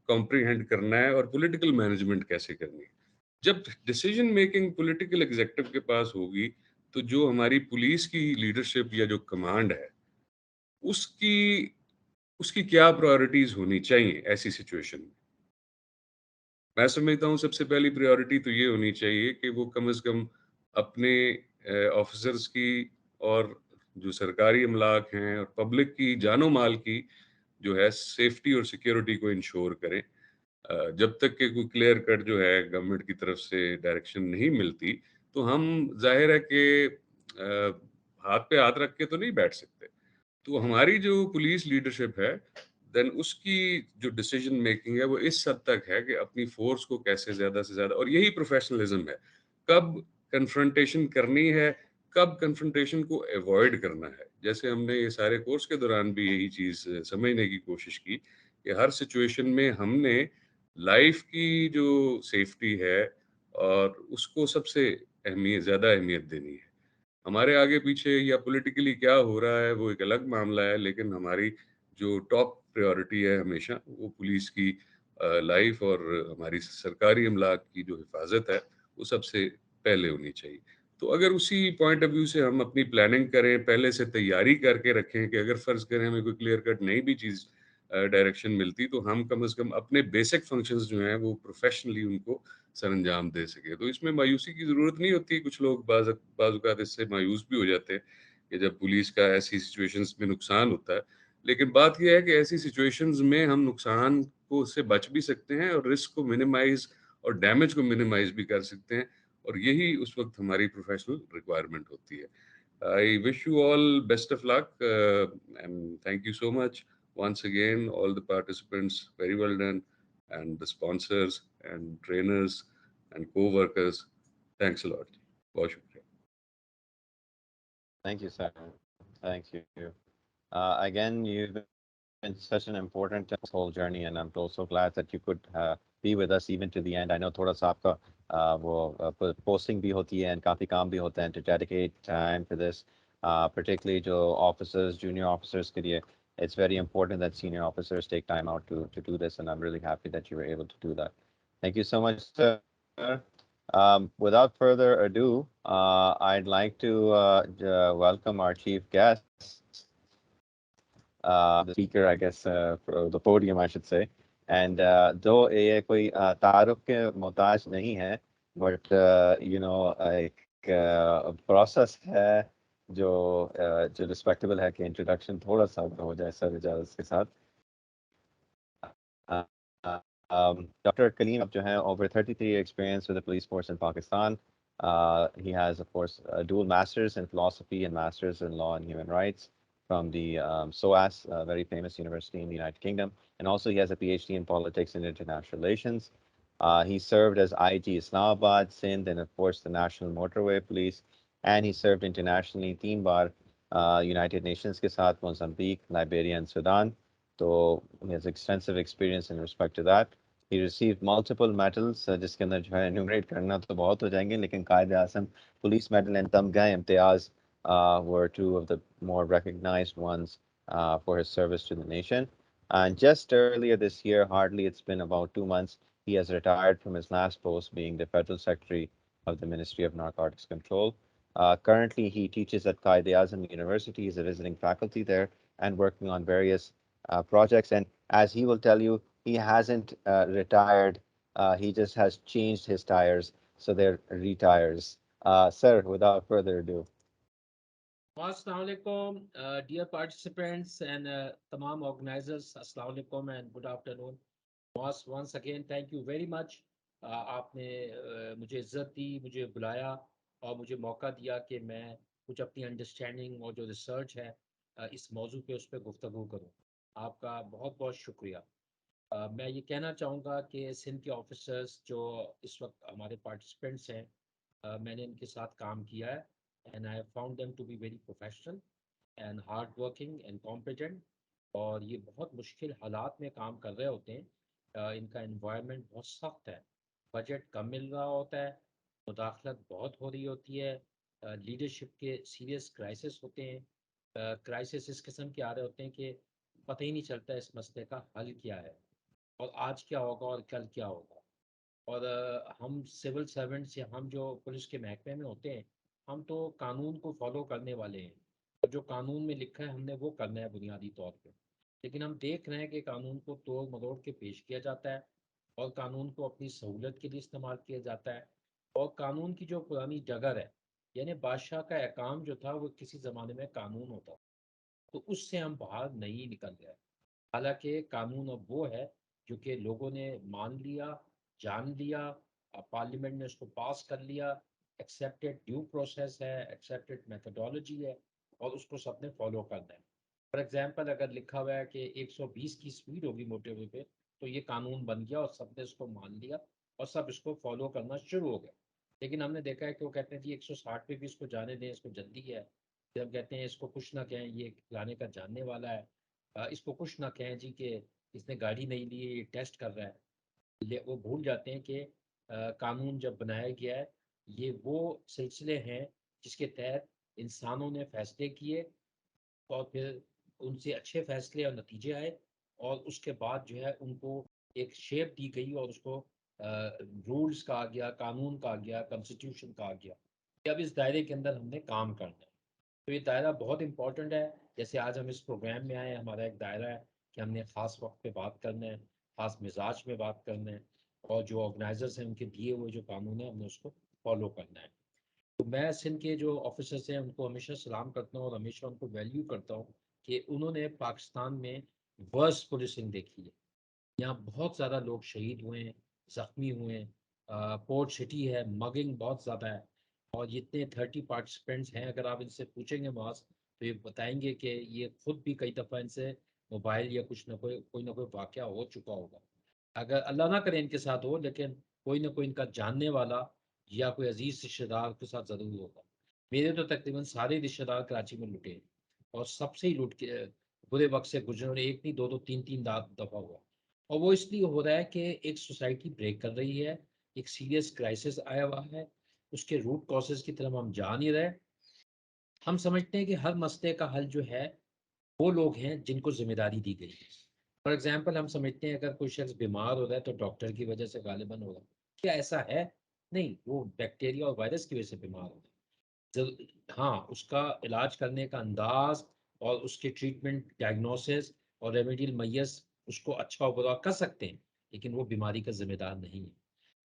कॉम्प्रिहेंड करना है और पॉलिटिकल मैनेजमेंट कैसे करनी है। जब डिसीजन मेकिंग पॉलिटिकल एग्जीक्यूटिव के पास होगी, तो जो हमारी पुलिस की लीडरशिप या जो कमांड है, उसकी उसकी क्या प्रायोरिटीज होनी चाहिए ऐसी सिचुएशन में। मैं समझता हूँ सबसे पहली प्रायोरिटी तो ये होनी चाहिए कि वो कम से कम अपने ऑफिसर्स की और जो सरकारी अमलाक हैं और पब्लिक की जानो माल की जो है सेफ्टी और सिक्योरिटी को इंश्योर करें। जब तक कि कोई क्लियर कट जो है गवर्नमेंट की तरफ से डायरेक्शन नहीं मिलती, तो हम ज़ाहिर है कि हाथ पे हाथ रख के तो नहीं बैठ सकते। तो हमारी जो पुलिस लीडरशिप है, देन उसकी जो डिसीजन मेकिंग है वो इस हद तक है कि अपनी फोर्स को कैसे ज़्यादा से ज़्यादा, और यही प्रोफेशनलिज्म है, कब कन्फ्रंटेशन करनी है, कब कन्फ्रंटेशन को अवॉइड करना है। जैसे हमने ये सारे कोर्स के दौरान भी यही चीज़ समझने की कोशिश की कि हर सिचुएशन में हमने लाइफ की जो सेफ्टी है और उसको सबसे ज़्यादा अहमियत देनी है। हमारे आगे पीछे या पॉलिटिकली क्या हो रहा है वो एक अलग मामला है, लेकिन हमारी जो टॉप प्रायोरिटी है हमेशा वो पुलिस की लाइफ और हमारी सरकारी अमलाक की जो हिफाजत है वो सबसे पहले होनी चाहिए। तो अगर उसी पॉइंट ऑफ व्यू से हम अपनी प्लानिंग करें, पहले से तैयारी करके रखें कि अगर फ़र्ज़ करें हमें कोई क्लियर कट नहीं भी चीज़ डायरेक्शन मिलती, तो हम कम से कम अपने बेसिक फंक्शंस जो हैं वो प्रोफेशनली उनको सरअंजाम दे सके। तो इसमें मायूसी की ज़रूरत नहीं होती। कुछ लोग बाज़-औक़ात इससे मायूस भी हो जाते हैं कि जब पुलिस का ऐसी सिचुएशंस में नुकसान होता है। लेकिन बात ये है कि ऐसी सिचुएशंस में हम नुकसान को से बच भी सकते हैं और रिस्क को मिनिमाइज़ और डैमेज को मिनिमाइज़ भी कर सकते हैं, और यही उस वक़्त हमारी प्रोफेशनल रिक्वायरमेंट होती है। I wish you all best of luck, and thank you so much once again, all the participants. Very well done. and the sponsors and trainers and co-workers. Thanks a lot. बहुत शुक्रिया. Thank you, sir. Thank you. Again, you've been such an important this whole journey, and I'm also glad that you could be with us even to the end. I know थोड़ा सा आपका वो posting भी होती है and काफी काम भी होता है to dedicate time to this, particularly जो officers, junior officers के लिए. It's very important that senior officers take time out to do this, and I'm really happy that you were able to do that. Thank you so much, sir. Without further ado, I'd like to welcome our chief guest, the speaker, I guess, for the podium, I should say. And though ये कोई तारुफ के मोहताज नहीं है, but एक process है जो respectable है कि introduction थोड़ा सा हो जाए सर इजाज़त के साथ. Dr. Kaleem जो है over 33 year experience with the police force in Pakistan. He has, of course, a dual masters in philosophy and masters in law and human rights from the SOAS, a very famous university in the United Kingdom. And also he has a PhD in politics and international relations. He served as IG Islamabad, Sindh, and of course the National Motorway Police. And he served internationally, 3 bar United Nations के साथ, Mozambique, Liberia, and Sudan. So he has extensive experience in respect to that. He received multiple medals, जिसके अंदर जो है enumerate करना तो बहुत हो जाएंगे, लेकिन Quaid-e-Azam police medal and Tamga Imtiaz were two of the more recognized ones for his service to the nation. And just earlier this year, hardly it's been about 2 months, he has retired from his last post, being the Federal Secretary of the Ministry of Narcotics Control. Currently, he teaches at Qaid-e-Azam University. He's a visiting faculty there and working on various projects. And as he will tell you, he hasn't retired. He just has changed his tires, so they're retires. Sir, without further ado. Assalamu alaikum, dear participants and tamam organizers. Assalamu alaikum and good afternoon. Once again, thank you very much. आपने मुझे इज्जत दी, मुझे बुलाया और मुझे मौका दिया कि मैं कुछ अपनी अंडरस्टैंडिंग और जो रिसर्च है इस मौजू पे उस पर गुफ्तगू करूँ. आपका बहुत बहुत शुक्रिया. मैं ये कहना चाहूँगा कि सिंध के ऑफिसर्स जो इस वक्त हमारे पार्टिसिपेंट्स हैं, मैंने इनके साथ काम किया है and I have found them to be very professional and hard working and competent. और ये बहुत मुश्किल हालात में काम कर रहे होते हैं. इनका environment बहुत सख्त है, बजट कम मिल रहा होता है, मुदाखलत बहुत हो रही होती है, लीडरशिप के सीरियस क्राइसिस होते हैं. क्राइसिस इस किस्म के आ रहे होते हैं कि पता ही नहीं चलता इस मसले का हल क्या है और आज क्या होगा और कल क्या होगा. और हम सिविल सर्वेंट्स या हम जो पुलिस के महकमे में होते हैं, हम तो कानून को फॉलो करने वाले हैं और जो कानून में लिखा है हमने वो करना है बुनियादी तौर पे. लेकिन हम देख रहे हैं कि कानून को तोड़ मरोड़ के पेश किया जाता है और कानून को अपनी सहूलत के लिए इस्तेमाल किया जाता है. और कानून की जो पुरानी डगर है, यानी बादशाह का अहकाम जो था वो किसी ज़माने में कानून होता, तो उससे हम बाहर नहीं निकल रहे. हालांकि कानून अब वो है जो कि लोगों ने मान लिया, जान लिया, पार्लियामेंट ने उसको पास कर लिया, एक्सेप्टेड ड्यू प्रोसेस है, एक्सेप्टेड मेथडोलॉजी है और उसको सबने फॉलो करना है. फॉर एग्जांपल अगर लिखा हुआ है कि 120 की स्पीड होगी मोटरवे पे, तो ये कानून बन गया और सबने इसको मान लिया और सब इसको फॉलो करना शुरू हो गया. लेकिन हमने देखा है कि वो कहते हैं जी 160 पे भी इसको जाने दें, इसको जल्दी है. फिर हम कहते हैं इसको कुछ ना कहें, ये लाने का जानने वाला है. इसको कुछ ना कहें जी कि इसने गाड़ी नहीं ली है, ये टेस्ट कर रहा है. वो भूल जाते हैं कि कानून जब बनाया गया है, ये वो सिलसिले हैं जिसके तहत इंसानों ने फैसले किए और फिर उनसे अच्छे फैसले और नतीजे आए और उसके बाद जो है उनको एक शेप दी गई और उसको रूल्स कहा गया, कानून कहा गया, कॉन्स्टिट्यूशन कहा गया कि अब इस दायरे के अंदर हमने काम करना है. तो ये दायरा बहुत इंपॉर्टेंट है. जैसे आज हम इस प्रोग्राम में आए, हमारा एक दायरा है कि हमने ख़ास वक्त पे बात करना है, ख़ास मिजाज में बात करना है और जो ऑर्गेनाइजर्स हैं उनके दिए हुए जो कानून है हमने उसको फॉलो करना है. तो मैं सिंध के जो ऑफिसर्स हैं उनको हमेशा सलाम करता हूँ और हमेशा उनको वैल्यू करता हूँ कि उन्होंने पाकिस्तान में वर्स्ट पुलिसिंग देखी है. यहाँ बहुत ज़्यादा लोग शहीद हुए हैं, ज़ख्मी हुए हैं, पोर्ट सिटी है, मगिंग बहुत ज़्यादा है और जितने 30 पार्टिसिपेंट्स हैं अगर आप इनसे पूछेंगे मास तो ये बताएंगे कि ये खुद भी कई दफ़ा इनसे मोबाइल या कुछ ना कोई ना कोई वाक़या हो चुका होगा. अगर अल्लाह ना करे इनके साथ हो, लेकिन कोई ना कोई इनका जानने वाला या कोई अजीज रिश्तेदार के साथ ज़रूर होगा। मेरे तो तकरीबन सारे रिश्तेदार कराची में लुटे हैं, और सबसे ही लुट के बुरे वक्त से गुजरे, और एक नहीं, दो दो तीन तीन दफ़ा हुआ। और वो इसलिए हो रहा है कि एक सोसाइटी ब्रेक कर रही है, एक सीरियस क्राइसिस आया हुआ है, उसके रूट कॉजेज़ की तरफ हम जा नहीं रहे। हम समझते हैं कि हर मसले का हल जो है, वो लोग हैं जिनको ज़िम्मेदारी दी गई है। फॉर एग्ज़ाम्पल, हम समझते हैं अगर कोई शख्स बीमार हो रहा है तो डॉक्टर की वजह से गालिबन हो रहा है। क्या ऐसा है? नहीं, वो बैक्टीरिया और वायरस की वजह से बीमार हो रहा है। हाँ, उसका इलाज करने का अंदाज़ और उसके ट्रीटमेंट, डायग्नोसिस और रेमेडियल मेजर्स उसको अच्छा और बुरा कर सकते हैं, लेकिन वो बीमारी का ज़िम्मेदार नहीं है।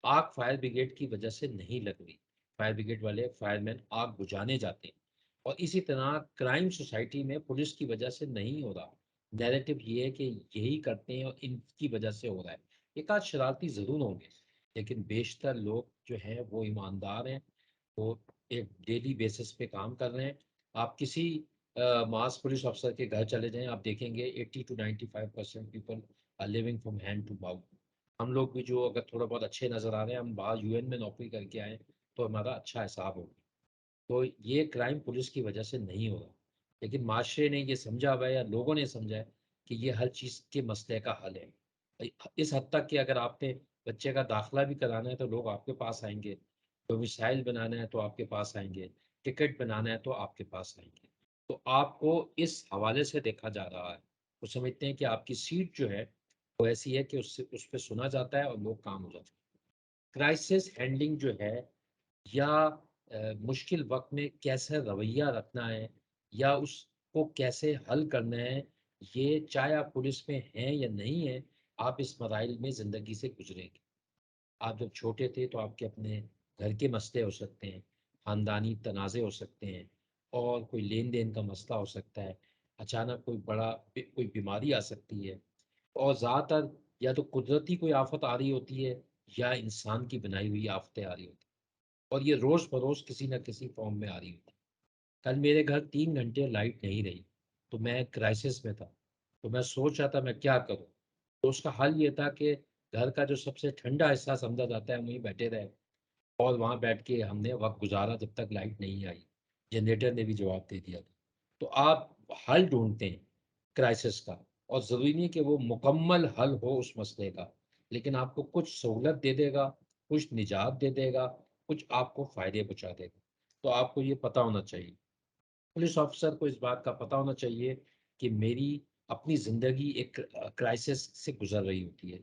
आग फायर ब्रिगेड की वजह से नहीं लग रही। फायर ब्रिगेड वाले फायरमैन आग बुझाने जाते हैं, और इसी तरह क्राइम सोसाइटी में पुलिस की वजह से नहीं हो रहा। नैरेटिव ये है कि यही करते हैं और इनकी वजह से हो रहा है। एक आध शरारती ज़रूर होंगे, लेकिन बेशतर लोग जो हैं वो ईमानदार हैं, वो एक डेली बेसिस पे काम कर रहे हैं। आप किसी मास पुलिस अफसर के घर चले जाएँ, आप देखेंगे 80 to 95% people are living from hand to mouth. हम लोग भी जो अगर थोड़ा बहुत अच्छे नज़र आ रहे हैं, हम बाहर यूएन में नौकरी करके आए, तो हमारा अच्छा हिसाब होगा। तो ये क्राइम पुलिस की वजह से नहीं हो रहा, लेकिन माशरे ने ये समझा हुआ है या लोगों ने समझा है कि ये हर चीज़ के मसले का हल है। इस हद तक कि अगर आपने बच्चे का दाखिला भी कराना है तो लोग आपके पास आएँगे, डोमिसाइल बनाना है तो आपके पास आएँगे, टिकट बनाना है तो आपके पास आएँगे। तो आपको इस हवाले से देखा जा रहा है। वो समझते हैं कि आपकी सीट जो है, वो ऐसी है कि उससे उस पे सुना जाता है और लोग काम हो जाते हैं। क्राइसिस हैंडलिंग जो है, या मुश्किल वक़्त में कैसा रवैया रखना है या उसको कैसे हल करना है, ये चाहे आप पुलिस में हैं या नहीं हैं, आप इस मराइल में ज़िंदगी से गुज़रेंगे। आप जब छोटे थे तो आपके अपने घर के मसले हो सकते हैं, ख़ानदानी तनाज़े हो सकते हैं, और कोई लेन-देन का मसला हो सकता है। अचानक कोई बीमारी आ सकती है, और ज़्यादातर या तो कुदरती कोई आफ़त आ रही होती है, या इंसान की बनाई हुई आफ़तें आ रही होती हैं। और ये रोज़-बरोज़ किसी न किसी फ़ॉर्म में आ रही होती है। कल मेरे घर 3 घंटे लाइट नहीं रही, तो मैं क्राइसिस में था। तो मैं सोच रहा था मैं क्या करूँ? तो उसका हल ये था कि घर का जो सबसे ठंडा हिस्सा समझा जाता है, वहीं बैठे रहे, और वहाँ बैठ के हमने वक़्त गुज़ारा जब तक लाइट नहीं आई। जनरेटर ने भी जवाब दे दिया था। तो आप हल ढूँढते हैं क्राइसिस का, और ज़रूरी नहीं कि वो मुकम्मल हल हो उस मसले का, लेकिन आपको कुछ सहूलत दे देगा, कुछ निजात दे देगा, कुछ आपको फ़ायदे पहुँचा देगा। तो आपको ये पता होना चाहिए। पुलिस ऑफिसर को इस बात का पता होना चाहिए कि मेरी अपनी ज़िंदगी एक क्राइसिस से गुज़र रही होती है।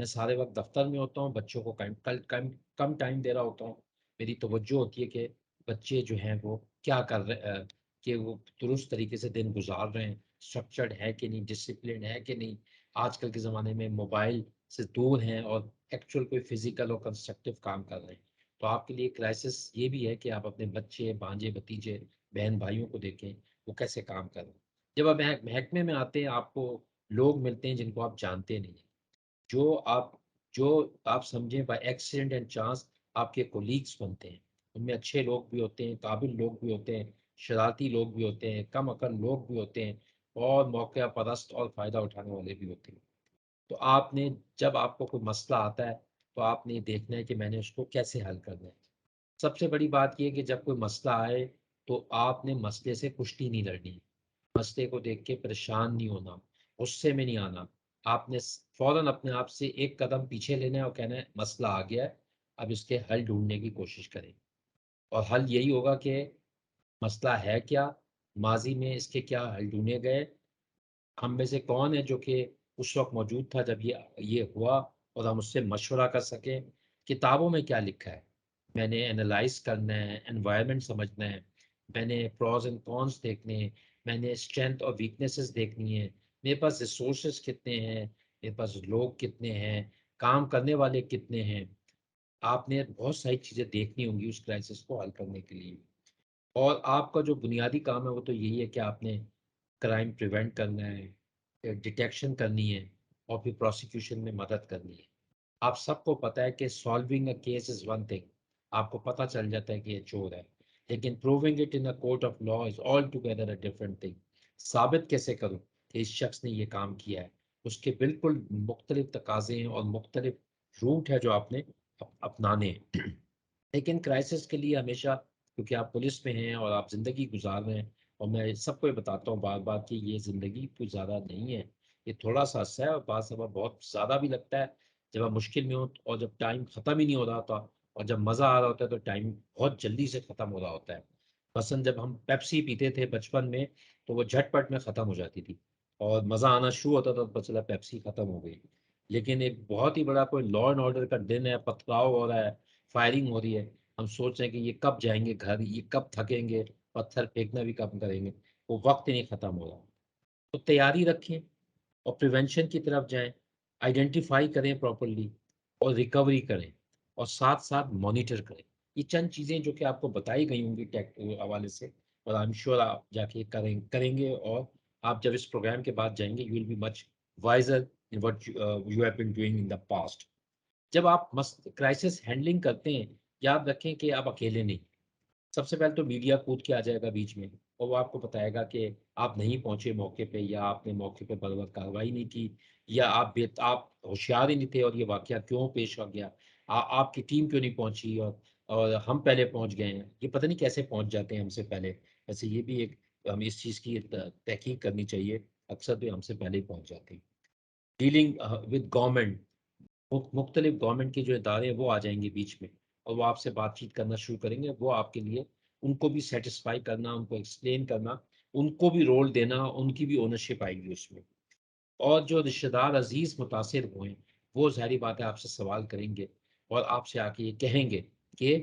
मैं सारे वक़्त दफ़्तर में होता हूँ, बच्चों को कम टाइम दे रहा होता हूँ। मेरी तवज्जो होती है कि बच्चे जो हैं वो क्या कर रहे कि वो दुरुस्त तरीके से दिन गुज़ार रहे हैं, स्ट्रक्चर्ड है कि नहीं, डिसिप्लिन्ड है कि नहीं। आजकल के ज़माने में मोबाइल से दूर हैं और एक्चुअल कोई फ़िज़िकल और कंस्ट्रक्टिव काम कर रहे हैं। तो आपके लिए क्राइसिस ये भी है कि आप अपने बच्चे, भांजे-भतीजे, बहन-भाइयों को देखें, वो कैसे काम कर रहे हैं। जब आप महकमे में आते हैं, आपको लोग मिलते हैं जिनको आप जानते नहीं हैं। जो आप जो आप समझें बाय एक्सीडेंट एंड चांस आपके कोलीग्स बनते हैं। उनमें अच्छे लोग भी होते हैं, काबिल लोग भी होते हैं, शरारती लोग भी होते हैं, कम अकल लोग भी होते हैं, और मौका परस्त और फ़ायदा उठाने वाले भी होते हैं। तो आपने जब आपको कोई मसला आता है, तो आपने ये देखना है कि मैंने उसको कैसे हल करना है। सबसे बड़ी बात ये है कि जब कोई मसला आए, तो आपने मसले से कुश्ती नहीं लड़नी है। मसले को देख के परेशान नहीं होना, गुस्से में नहीं आना। आपने फ़ौरन अपने आप से एक कदम पीछे लेना है और कहना है मसला आ गया है, अब इसके हल ढूँढने की कोशिश करें। और हल यही होगा कि मसला है क्या? माज़ी में इसके क्या हल ढूँढे गए? हम में से कौन है जो कि उस वक़्त मौजूद था जब ये हुआ, और हम उससे मशवरा कर सकें? किताबों में क्या लिखा है? मैंने एनालाइज़ करना है, एनवायरनमेंट समझना है, मैंने प्रोस एंड कॉन्स देखने हैं, मैंने स्ट्रेंथ और वीकनेसेस देखनी है, मेरे पास रिसोर्सेज़ कितने हैं, मेरे पास लोग कितने हैं, काम करने वाले कितने हैं। आपने बहुत सारी चीज़ें देखनी होंगी उस क्राइसिस को हल करने के लिए। और आपका जो बुनियादी काम है वो तो यही है कि आपने क्राइम प्रिवेंट करना है, डिटेक्शन करनी है, और फिर प्रोसिक्यूशन में मदद करनी है। आप सबको पता है कि solving a case is one thing, आपको पता चल जाता है कि ये चोर है, लेकिन proving it in a court of law is all together a different thing. साबित कैसे करूँ कि इस शख्स ने ये काम किया है? उसके बिल्कुल मुख्तलिफ तकाज़े हैं और मुख्तलिफ रूट है जो आपने अपनाने हैं। लेकिन क्राइसिस के लिए हमेशा, क्योंकि आप पुलिस में हैं और आप ज़िंदगी गुजार रहे हैं, और मैं सबको ये बताता हूँ बार-बार कि ये ज़िंदगी कोई ज़्यादा नहीं है, ये थोड़ा-सा अरसा है और बाद दफ़ा बहुत ज़्यादा भी लगता है जब आप मुश्किल में हो, और जब टाइम ख़त्म ही नहीं हो रहा होता, और जब मज़ा आ रहा होता है तो टाइम बहुत जल्दी से ख़त्म हो रहा होता है। मसलन जब हम पेप्सी पीते थे बचपन में, तो वो झटपट में ख़त्म हो जाती थी और मज़ा आना शुरू होता था तो पता चला पेप्सी ख़त्म हो गई। लेकिन एक बहुत ही बड़ा कोई लॉ एंड ऑर्डर का दिन है, पथराव हो रहा है, फायरिंग हो रही है, हम सोच रहे हैं कि ये कब जाएँगे घर, ये कब थकेंगे, पत्थर फेंकना भी कब करेंगे, वो वक़्त ही नहीं ख़त्म हो रहा। तो तैयारी रखें और प्रिवेंशन की तरफ जाएँ, आइडेंटिफ़ाई करें प्रॉपर्ली और रिकवरी करें और साथ-साथ मॉनिटर करें। ये चंद चीज़ें जो कि आपको बताई गई होंगी टेक हवाले से, और आई एम श्योर आप जाके करेंगे, और आप जब इस प्रोग्राम के बाद जाएँगे, you will be much wiser in what you have been doing in the past. जब आप मस्त क्राइसिस हैंडलिंग करते हैं, याद रखें कि आप अकेले नहीं। सबसे पहले तो मीडिया कूद के आ जाएगा बीच में, और वो आपको बताएगा कि आप नहीं पहुँचे मौके पे, या आपने मौके पे बर वक़्त कार्रवाई नहीं की, या आप होशियार ही नहीं थे और ये वाक़या क्यों पेश आ गया। आपकी टीम क्यों नहीं पहुँची, और हम पहले पहुँच गए हैं। ये पता नहीं कैसे पहुँच जाते हैं हमसे पहले। वैसे ये भी एक हमें इस चीज़ की तहकीक करनी चाहिए। अक्सर तो हमसे पहले ही पहुँच जाते हैं। डीलिंग विद गवर्नमेंट, मुख्तलिफ गवर्नमेंट के जो इदारे हैं वो आ जाएँगे बीच में, और वो आपसे बातचीत करना शुरू करेंगे। वो आपके लिए, उनको भी सैटिस्फाई करना, उनको एक्सप्लेन करना, उनको भी रोल देना, उनकी भी ओनरशिप आएगी उसमें। और जो रिश्तेदार अज़ीज़ मुतासिर हुए हैं, वो ज़ाहिर-सी बात है आपसे सवाल करेंगे और आपसे आके ये कहेंगे कि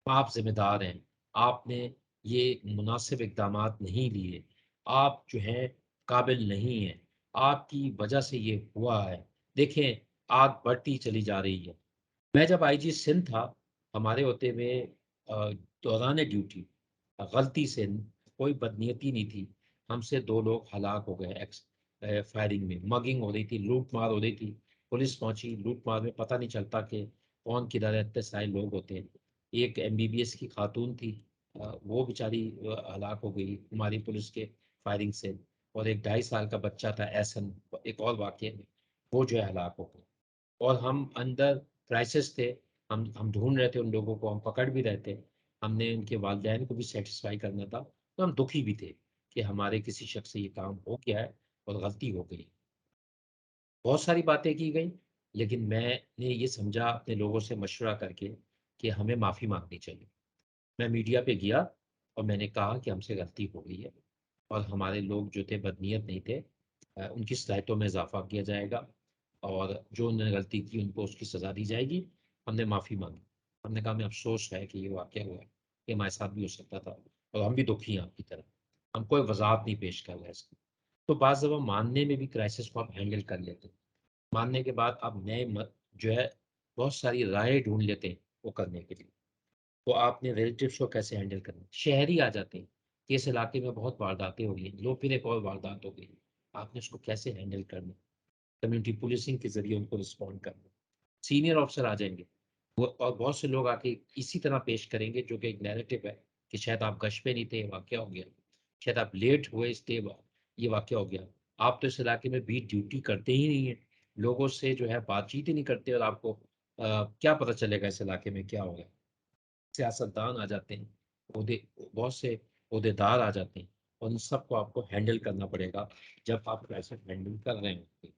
आप ज़िम्मेदार हैं, आपने ये मुनासिब इक़दामात नहीं लिए, आप जो हैं काबिल नहीं हैं, आपकी वजह से ये हुआ है। देखें, आग बढ़ती चली जा रही है। मैं जब आईजी सिंध था, हमारे होते हुए दौरान ड्यूटी गलती से, कोई बदनीयती नहीं थी, हमसे 2 लोग हलाक हो गए फायरिंग में। मगिंग हो रही थी, लूट-मार हो रही थी। पुलिस पहुँची, लूट-मार में पता नहीं चलता कि कौन किधर है, इतने सारे लोग होते हैं। एक एमबीबीएस की खातून थी, वो बेचारी हलाक हो गई हमारी पुलिस के फायरिंग से, और एक 2.5 साल का बच्चा था एहसन, एक और वाक़ये में, वो जो है हलाक हो गया। और हम अंदर क्राइसिस थे, हम ढूँढ रहे थे उन लोगों को, हम पकड़ भी रहे थे। हमने उनके वालिदैन को भी सैटिस्फाई करना था, तो हम दुखी भी थे कि हमारे किसी शख्स से ये काम हो गया है और गलती हो गई। बहुत सारी बातें की गई, लेकिन मैंने ये समझा अपने लोगों से मशवरा करके कि हमें माफ़ी माँगनी चाहिए। मैं मीडिया पे गया और मैंने कहा कि हमसे गलती हो गई है, और हमारे लोग जो थे बदनीयत नहीं थे, उनकी सलाहियतों में इज़ाफ़ा किया जाएगा, और जो उन्होंने गलती की उनको उसकी सज़ा दी जाएगी। हमने माफ़ी माँगी। हमने कहा हमें अफ़सोस है कि ये वाक़या हुआ है, ये हमारे साथ भी हो सकता था, और हम भी दुखी हैं आपकी तरह। हम कोई वज़ाहत नहीं पेश कर रहे इसकी। तो बाज़ दफ़ा मानने में भी क्राइसिस को आप हैंडल कर लेते हैं। मानने के बाद आप नए मत जो है बहुत सारी राहें ढूँढ लेते हैं वो करने के लिए। तो आपने रिलेटिव्स को कैसे हैंडल करना है? शहरी आ जाते हैं कि इस इलाके में बहुत वारदातें हो रही हैं, लो फिर एक और वारदात हो गई। आपने उसको कैसे हैंडल करना है? कम्युनिटी पुलिसिंग के ज़रिए उनको रिस्पॉन्ड करना है। सीनियर ऑफिसर आ जाएँगे, वो और बहुत से लोग आके इसी तरह पेश करेंगे, जो कि एक नैरेटिव है कि शायद आप गश्त पे नहीं थे, वाक़या हो गया। शायद आप लेट हुए इसलिए ये वाक़या हो गया। आप तो इस इलाके में बीट ड्यूटी करते ही नहीं हैं। लोगों से जो है बातचीत ही नहीं करते, और आपको क्या पता चलेगा इस इलाके में क्या हो रहा है? सियासतदान आ जाते हैं, ओहदे बहुत से ओहदेदार आ जाते हैं, और इन सबको आपको हैंडल करना पड़ेगा जब आप क्राइसिस हैंडल कर रहे होंगे।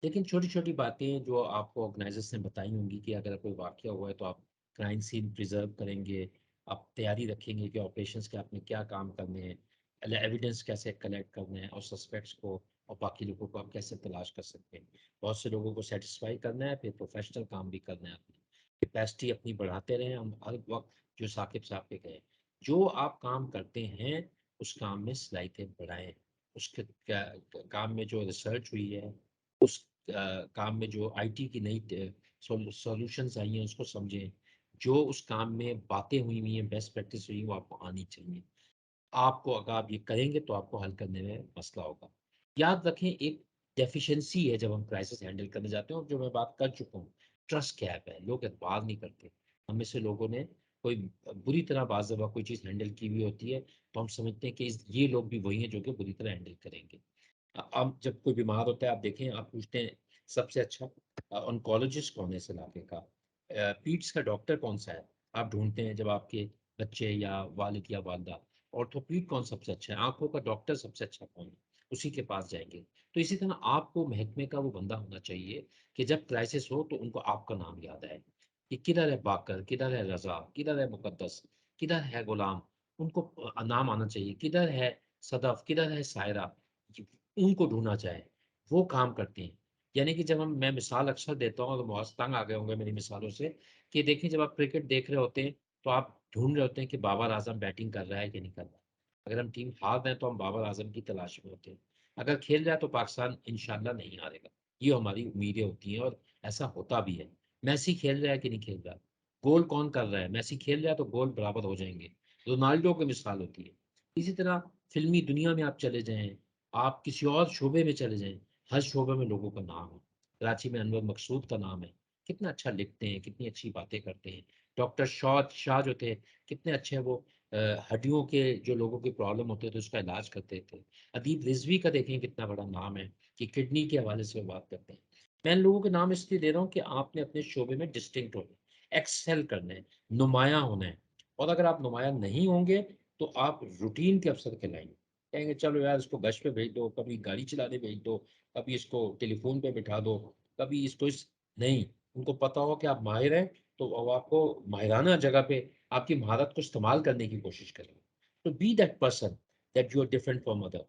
लेकिन छोटी-छोटी बातें जो आपको ऑर्गेनाइज़र्स ने बताई होंगी कि अगर कोई वाक़या हुआ है तो आप क्राइम सीन प्रिज़र्व करेंगे, आप तैयारी रखेंगे कि ऑपरेशंस के आपने क्या काम करने हैं, एविडेंस कैसे कलेक्ट करना है, और सस्पेक्ट्स को और बाकी लोगों को आप कैसे तलाश कर सकते हैं। बहुत से लोगों को सैटिस्फाई करना है, फिर प्रोफ़ेशनल काम भी करना है आपने। कैपेसिटी अपनी बढ़ाते रहें, हम हर वक़्त जो साकिब साहब के कहे, जो आप काम करते हैं, उस काम में सलाहियतें बढ़ाएँ। उसके काम में जो रिसर्च हुई है, उस काम में जो आईटी की नई सॉल्यूशंस आई हैं उसको समझें। जो उस काम में बातें हुई हुई हैं, बेस्ट प्रैक्टिस हुई है, वो आपको आनी चाहिए। आपको अगर आप ये करेंगे तो आपको हल करने में मसला होगा। याद रखें, एक डेफिशिएंसी है जब हम क्राइसिस हैंडल करने जाते हैं, और जो मैं बात कर चुका हूँ, ट्रस्ट गैप है, लोग एतबार नहीं करते। हम में से लोगों ने कोई बुरी तरह बाज़ दफ़ा कोई चीज़ हैंडल की हुई होती है, तो हम समझते हैं कि ये लोग भी वही हैं जो कि बुरी तरह हैंडल करेंगे। अब जब कोई बीमार होता है, आप देखें, आप पूछते हैं सबसे अच्छा ऑन्कोलॉजिस्ट कौन है इस इलाके का, पीट्स का डॉक्टर कौन सा है, आप ढूंढते हैं जब आपके बच्चे या वालिद या वालदा, ऑर्थोपीड कौन सबसे अच्छा है, आंखों का डॉक्टर सबसे अच्छा कौन है, उसी के पास जाएंगे। तो इसी तरह आपको महकमे का वो बंदा होना चाहिए कि जब क्राइसिस हो तो उनको आपका नाम याद आए कि किधर है बाकर, किधर है रजा, किधर है मुकद्दस, किधर है गुलाम, उनको नाम आना चाहिए, किधर है सदफ, किधर है सायरा, उनको ढूंढना चाहे, वो काम करते हैं। यानी कि जब मैं मिसाल अक्सर देता हूँ, तो बहुत तंग आ गए होंगे मेरी मिसालों से, कि देखिए जब आप क्रिकेट देख रहे होते हैं तो आप ढूंढ रहे होते हैं कि बाबर आजम बैटिंग कर रहा है कि नहीं कर रहा है। अगर हम टीम हार रहे हैं तो हम बाबर आजम की तलाश में होते हैं। अगर खेल रहा है तो पाकिस्तान इंशाल्लाह नहीं हारेगा, ये हमारी उम्मीदें होती हैं और ऐसा होता भी है। मैसी खेल रहा है कि नहीं खेल रहा, गोल कौन कर रहा है, मैसी खेल रहा है तो गोल बराबर हो जाएंगे, रोनाल्डो की मिसाल होती है। इसी तरह फिल्मी दुनिया में आप चले जाएं, आप किसी और शोबे में चले जाएं, हर शोबे में लोगों का नाम है। कराची में अनवर मकसूद का नाम है, कितना अच्छा लिखते हैं, कितनी अच्छी बातें करते हैं। डॉक्टर शाह शाह जो थे, कितने अच्छे वो हड्डियों के जो लोगों की प्रॉब्लम होते थे उसका इलाज करते थे। अदीब रिजवी का देखें कितना बड़ा नाम है कि किडनी के हवाले से वो बात करते हैं। मैं इन लोगों के नाम इसलिए दे रहा हूँ कि आपने अपने शोबे में डिस्टिंक्ट होना है, एक्सेल करना है, नुमाया होना है। और अगर आप नुमाया नहीं होंगे तो आप रूटीन के अफसर कहलाएंगे। कहेंगे चलो यार इसको गश्त पे भेज दो, कभी गाड़ी चलाने भेज दो, कभी इसको टेलीफोन पे बिठा दो, कभी इसको इस नहीं, उनको पता हो कि आप माहिर हैं तो वो आपको माहिराना जगह पे आपकी महारत को इस्तेमाल करने की कोशिश करेंगे। तो be that person that you are different from other.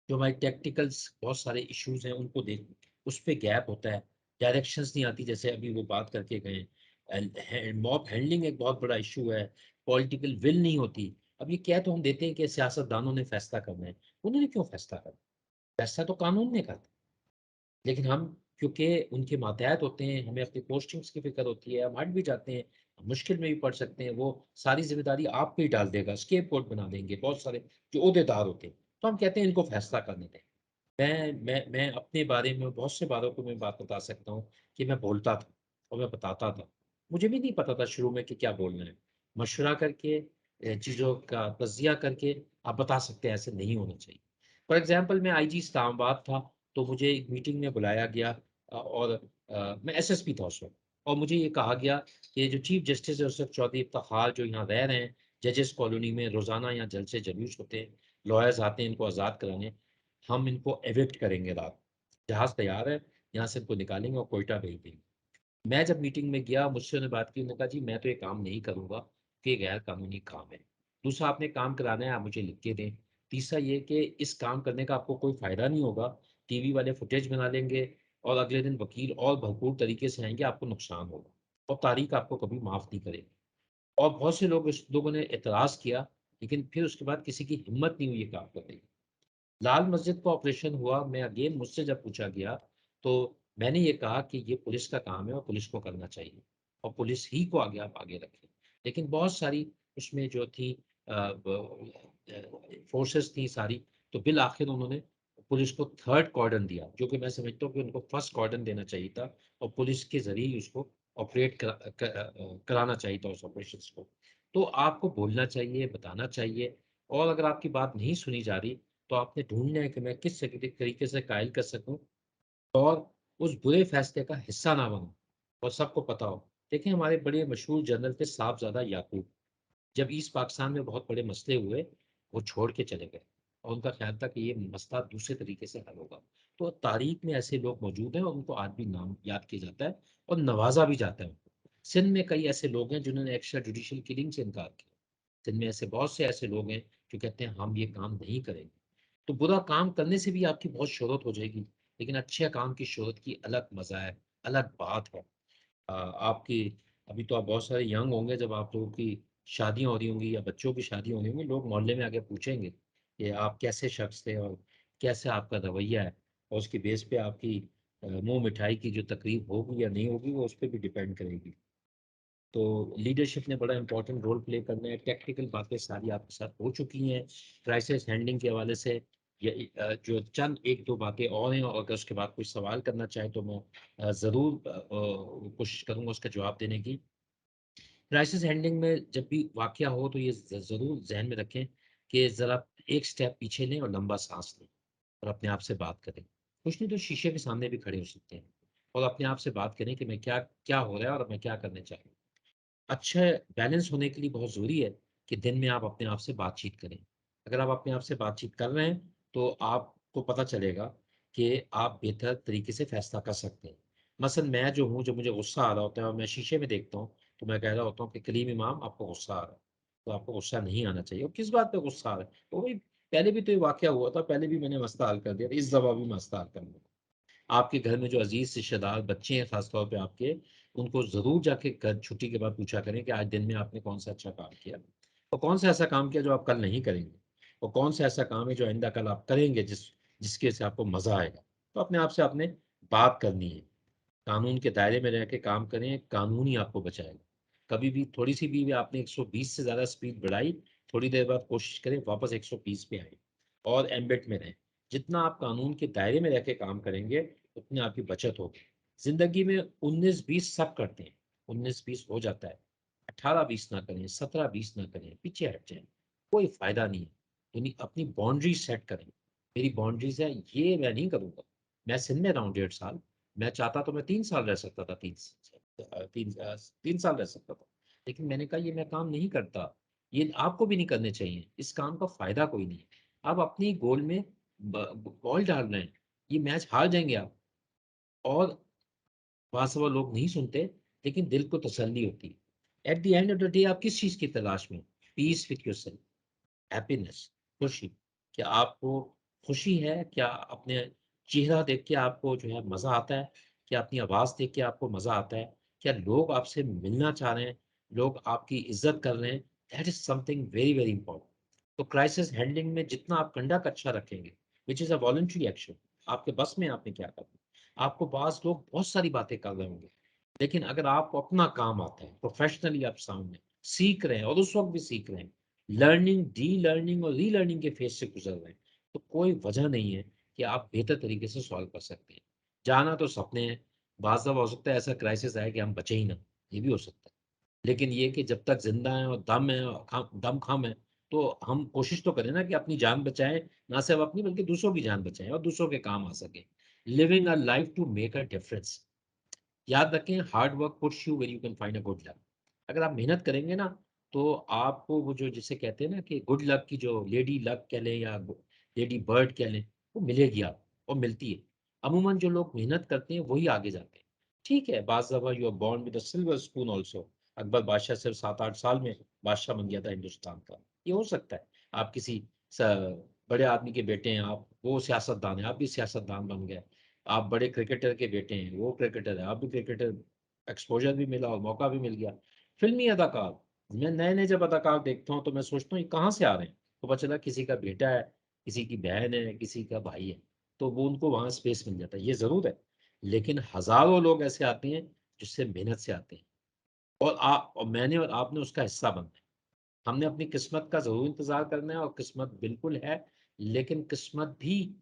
जो हमारे टेक्निकल्स बहुत सारे इश्यूज हैं उनको देख, उस पे गैप होता है, डायरेक्शंस नहीं आती, जैसे अभी वो बात करके गए, मॉब हैंडलिंग एक बहुत बड़ा इशू है, पॉलिटिकल विल नहीं होती। अब ये कह तो हम देते हैं कि सियासतदानों ने फैसला करना है, उन्होंने क्यों फैसला करना, फैसला तो कानून ने करना। लेकिन हम क्योंकि उनके मातहत होते हैं, हमें अपनी पोस्टिंग्स की फिक्र होती है, हम हट भी जाते हैं, हम मुश्किल में भी पड़ सकते हैं, वो सारी जिम्मेदारी आप पे ही डाल देगा, स्केपगोट बना देंगे बहुत सारे जो ओहदेदार होते हैं, तो हम कहते हैं इनको फैसला करने दें। मैं अपने बारे में बहुत से बारों को मैं बात बता सकता हूँ कि मैं बोलता था और मैं बताता था, मुझे भी नहीं पता था शुरू में कि क्या बोलना है। मशवरा करके, चीज़ों का तज्जिया करके आप बता सकते हैं ऐसे नहीं होना चाहिए। फॉर एग्जांपल मैं आईजी इस्लामाबाद था, तो मुझे एक मीटिंग में बुलाया गया, और मैं एसएसपी था उस वक्त, और मुझे ये कहा गया कि जो चीफ जस्टिस है उसफ चौधरी इफ्ताखार जो यहाँ रह रहे हैं जजेस कॉलोनी में, रोज़ाना यहाँ जलसे जुलूस होते हैं, लॉयर्स आते हैं इनको आज़ाद कराने, हम इनको एविक्ट करेंगे रात, जहाज़ तैयार है, यहाँ से इनको निकालेंगे और कोयटा भेज देंगे। मैं जब मीटिंग में गया, मुझसे उन्होंने बात की, उन्होंने कहा जी मैं तो ये काम नहीं करूँगा कि ये गैर कानूनी काम है। दूसरा, आपने काम कराना है आप मुझे लिख के दें। तीसरा ये कि इस काम करने का आपको कोई फ़ायदा नहीं होगा, टीवी वाले फुटेज बना लेंगे और अगले दिन वकील और भरपूर तरीके से आएँगे, आपको नुकसान होगा और तारीख आपको कभी माफ़ नहीं करेगी। और बहुत से लोगों ने एतराज़ किया, लेकिन फिर उसके बाद किसी की हिम्मत नहीं हुई ये काम करने की। लाल मस्जिद का ऑपरेशन हुआ, मैं अगेन मुझसे जब पूछा गया, तो मैंने ये कहा कि ये पुलिस का काम है और पुलिस को करना चाहिए और पुलिस ही को आगे आप आगे रखें। लेकिन बहुत सारी उसमें जो थी फोर्सेस थी सारी, तो बिल आखिर उन्होंने पुलिस को थर्ड कॉर्डन दिया, जो कि मैं समझता हूँ कि उनको फर्स्ट कॉर्डन देना चाहिए था और पुलिस के ज़रिए ही उसको ऑपरेट कराना चाहिए था उस ऑपरेशंस को। तो आपको बोलना चाहिए, बताना चाहिए, और अगर आपकी बात नहीं सुनी जा रही तो आपने ढूँढना है कि मैं किस तरीके से कायल कर सकूँ और उस बुरे फैसले का हिस्सा ना बनूँ और सबको पता हो। देखिए हमारे बड़े मशहूर जनरल थे साहबज़ादा याकूब, जब ईस्ट पाकिस्तान में बहुत बड़े मसले हुए, वो छोड़ के चले गए और उनका ख़्याल था कि ये मसला दूसरे तरीके से हल होगा। तो तारीख़ में ऐसे लोग मौजूद हैं और उनको आज भी नाम याद किया जाता है और नवाज़ा भी जाता है उनको। सिंध में कई ऐसे लोग हैं जिन्होंने एक्स्ट्रा जुडिशियल किलिंग से इनकार किया। सिंध में ऐसे बहुत से ऐसे लोग हैं जो कहते हैं हम ये काम नहीं करेंगे। तो बुरा काम करने से भी आपकी बहुत शोहरत हो जाएगी, लेकिन अच्छे काम की शोहरत की अलग मज़ा है, अलग बात है। आपकी अभी तो आप बहुत सारे यंग होंगे, जब आप लोगों की शादियाँ हो रही होंगी या बच्चों की शादी होनी होंगी, लोग मोहल्ले में आके पूछेंगे कि आप कैसे शख्स थे और कैसे आपका रवैया है, और उसकी बेस पे आपकी मुँह मिठाई की जो तकरीब होगी या नहीं होगी, वो उस पे भी डिपेंड करेगी। तो लीडरशिप ने बड़ा इंपॉर्टेंट रोल प्ले करना है। टेक्निकल बातें सारी आपके साथ हो चुकी हैं। क्राइसिस हैंडलिंग के हवाले से ये जो चंद 1-2 बातें और हैं, और अगर उसके बाद कोई सवाल करना चाहे तो मैं ज़रूर कोशिश करूँगा उसका जवाब देने की। क्राइसिस हैंडलिंग में जब भी वाक़या हो तो ये ज़रूर ज़हन में रखें कि ज़रा एक स्टेप पीछे लें और लंबा साँस लें। और अपने आप से बात करें। कुछ नहीं तो शीशे के सामने भी खड़े हो सकते हैं और अपने आप से बात करें कि मैं क्या क्या हो रहा है और मैं क्या करना चाहिए। अच्छा बैलेंस होने के लिए बहुत ज़रूरी है कि दिन में आप अपने आप से बातचीत करें। अगर आप अपने आप से बातचीत कर रहे हैं, तो आपको पता चलेगा कि आप बेहतर तरीके से फैसला कर सकते हैं। मसलन मैं जो हूँ, जब मुझे गुस्सा आ रहा होता है और मैं शीशे में देखता हूँ, तो मैं कह रहा होता हूँ कि कलीम इमाम आपको गुस्सा आ रहा है, तो आपको गुस्सा नहीं आना चाहिए। और किस बात पे गुस्सा आ रहा है? तो वही पहले भी तो ये वाक़या हुआ था, पहले भी मैंने मसला हल कर दिया था, इस दफ़ा भी मसला हल कर दूँगा। आपके घर में जो अजीज़ रिश्तेदार बच्चे हैं ख़ास तौर पे आपके, उनको ज़रूर जाके घर छुट्टी के बाद पूछा करें कि आज दिन में आपने कौन-सा अच्छा काम किया और कौन-सा ऐसा काम किया जो आप कल नहीं करेंगे और कौन-सा ऐसा काम है जो आइंदा कल आप करेंगे जिसके से आपको मज़ा आएगा। तो अपने आप से आपने बात करनी है। कानून के दायरे में रह के काम करें, कानून ही आपको बचाएगा। कभी भी थोड़ी-सी भी आपने 120 से ज़्यादा स्पीड बढ़ाई, थोड़ी देर बाद कोशिश करें वापस 120 पे आएँ और एम्बिट में रहें। जितना आप कानून के दायरे में रह के काम करेंगे, उतनी आपकी बचत होगी। ज़िंदगी में 19-20 सब करते हैं, 19-20 हो जाता है। 18-20 ना करें, 17-20 ना करें, पीछे हट जाएँ, कोई फ़ायदा नहीं है। यानी अपनी बाउंड्री सेट करें। मेरी बाउंड्रीज़ है, ये मैं नहीं करूँगा। मैं सिंध में रहा हूँ 1.5 साल, मैं चाहता तो मैं 3 साल रह सकता था, 3 साल रह सकता था। लेकिन मैंने कहा ये मैं काम नहीं करता, ये आपको भी नहीं करने चाहिए, इस काम का फ़ायदा कोई नहीं है। आप अपनी गोल में बॉल डाल रहे हैं, ये मैच हार जाएँगे आप और बासवा लोग नहीं सुनते, लेकिन दिल को तसल्ली होती है। At the end of the day आप किस चीज़ की तलाश में? पीस विथ योरसेल्फ, हैप्पीनेस, खुशी। क्या आपको खुशी है? क्या अपने चेहरा देख के आपको जो है मज़ा आता है? क्या अपनी आवाज़ देख के आपको मज़ा आता है? क्या लोग आपसे मिलना चाह रहे हैं? लोग आपकी इज़्ज़त कर रहे हैं? That is something very, very important. तो क्राइसिस हैंडलिंग में जितना आप कंडक्ट अच्छा रखेंगे, which is a voluntary action, आपके बस में आपने क्या करना है। आपको बाज़ लोग बहुत सारी बातें कर रहे होंगे, लेकिन अगर आपको अपना काम आता है, प्रोफ़ेशनली आप साउंड हैं, सीख रहे हैं और उस वक़्त भी सीख रहे हैं, लर्निंग, डी-लर्निंग और री-लर्निंग के फेज़ से गुज़र रहे हैं, तो कोई वजह नहीं है कि आप बेहतर तरीके से सॉल्व कर सकते हैं। जाना तो सपने हैं, बाज़ दफ़ा हो सकता है ऐसा क्राइसिस आए कि हम बचे ही ना, ये भी हो सकता है। लेकिन ये कि जब तक ज़िंदा हैं और दम है और दम-ख़म है, तो हम कोशिश तो करें ना कि अपनी जान बचाएँ, ना सिर्फ़ अपनी बल्कि दूसरों की जान बचाएँ और दूसरों के काम आ सकें। Living a life to make a difference. याद रखें hard work puts you where you can find a good luck. अगर आप मेहनत करेंगे ना, तो आपको वो जो जिसे कहते हैं ना कि गुड लक की जो लेडी लक कह लें या लेडी बर्ड कह लें, वो मिलेगी आपको और मिलती है। अमूमन जो लोग मेहनत करते हैं वही आगे जाते हैं। ठीक है, बाज़ दफ़ा you are born with a silver spoon also. Akbar बादशाह सिर्फ़ 7-8 साल में बादशाह बन गया था हिंदुस्तान का। ये हो सकता है। आप किसी स बड़े आदमी के बेटे हैं आप, वो सियासतदान हैं, आप भी सियासतदान बन गए। आप बड़े क्रिकेटर के बेटे हैं, वो क्रिकेटर है, आप भी क्रिकेटर, एक्सपोज़र भी मिला और मौका भी मिल गया। फ़िल्मी अदाकार, मैं नए-नए जब अदाकार देखता हूँ तो मैं सोचता हूँ ये कहाँ से आ रहे हैं? तो पता चला किसी का बेटा है, किसी की बहन है, किसी का भाई है, तो वो उनको वहाँ स्पेस मिल जाता है, ये ज़रूर है। लेकिन हज़ारों लोग ऐसे आते हैं, जिससे मेहनत से आते हैं और मैंने और आपने उसका हिस्सा बनना है। हमने अपनी किस्मत का ज़रूर इंतज़ार करना है और किस्मत बिल्कुल है, लेकिन किस्मत भी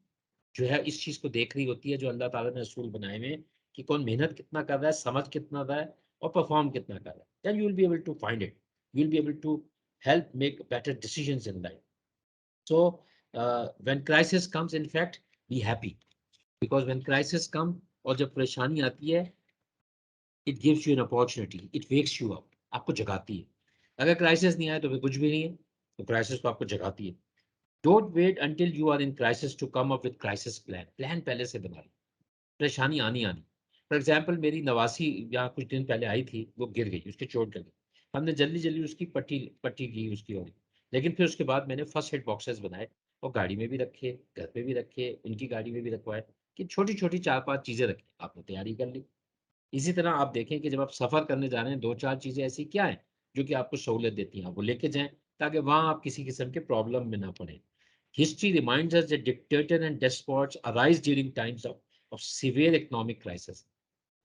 जो है इस चीज़ को देख रही होती है जो अल्लाह ताला ने असूल बनाए हुए हैं कि कौन मेहनत कितना कर रहा है, समझ कितना रहा है और परफ़ॉर्म कितना कर रहा है। Then you will be able to find it. You will be able to help make better decisions in life. So, when crisis comes, in fact, be happy because when crisis come और जब परेशानी आती है, it gives you an opportunity, it wakes you up, आपको जगाती है। अगर crisis नहीं आए तो फिर कुछ भी नहीं है, तो क्राइसिस तो आपको जगाती है। Don't wait until you are in crisis to come up with crisis plan. Plan पहले से बना लो, परेशानी आनी। फॉर एग्ज़ाम्पल मेरी नवासी यहाँ कुछ दिन पहले आई थी, वो गिर गई, उसकी चोट लगी। हमने जल्दी-जल्दी उसकी पट्टी पट्टी की उसकी और लेकिन फिर उसके बाद मैंने फर्स्ट एड बॉक्सेस बनाए और गाड़ी में भी रखे, घर पे भी रखे, उनकी गाड़ी में भी रखवाए कि छोटी-छोटी 4-5 चीज़ें रखी, आपने तैयारी कर ली। इसी तरह आप देखें कि जब आप सफ़र करने जा रहे हैं, 2-4 चीज़ें ऐसी क्या हैं, जो कि आपको सहूलियत देती हैं, आप वो लेके जाएँ, ताकि वहाँ आप किसी किस्म के प्रॉब्लम में ना पड़ें। History reminds us that dictators and despots arise during times of severe economic crisis.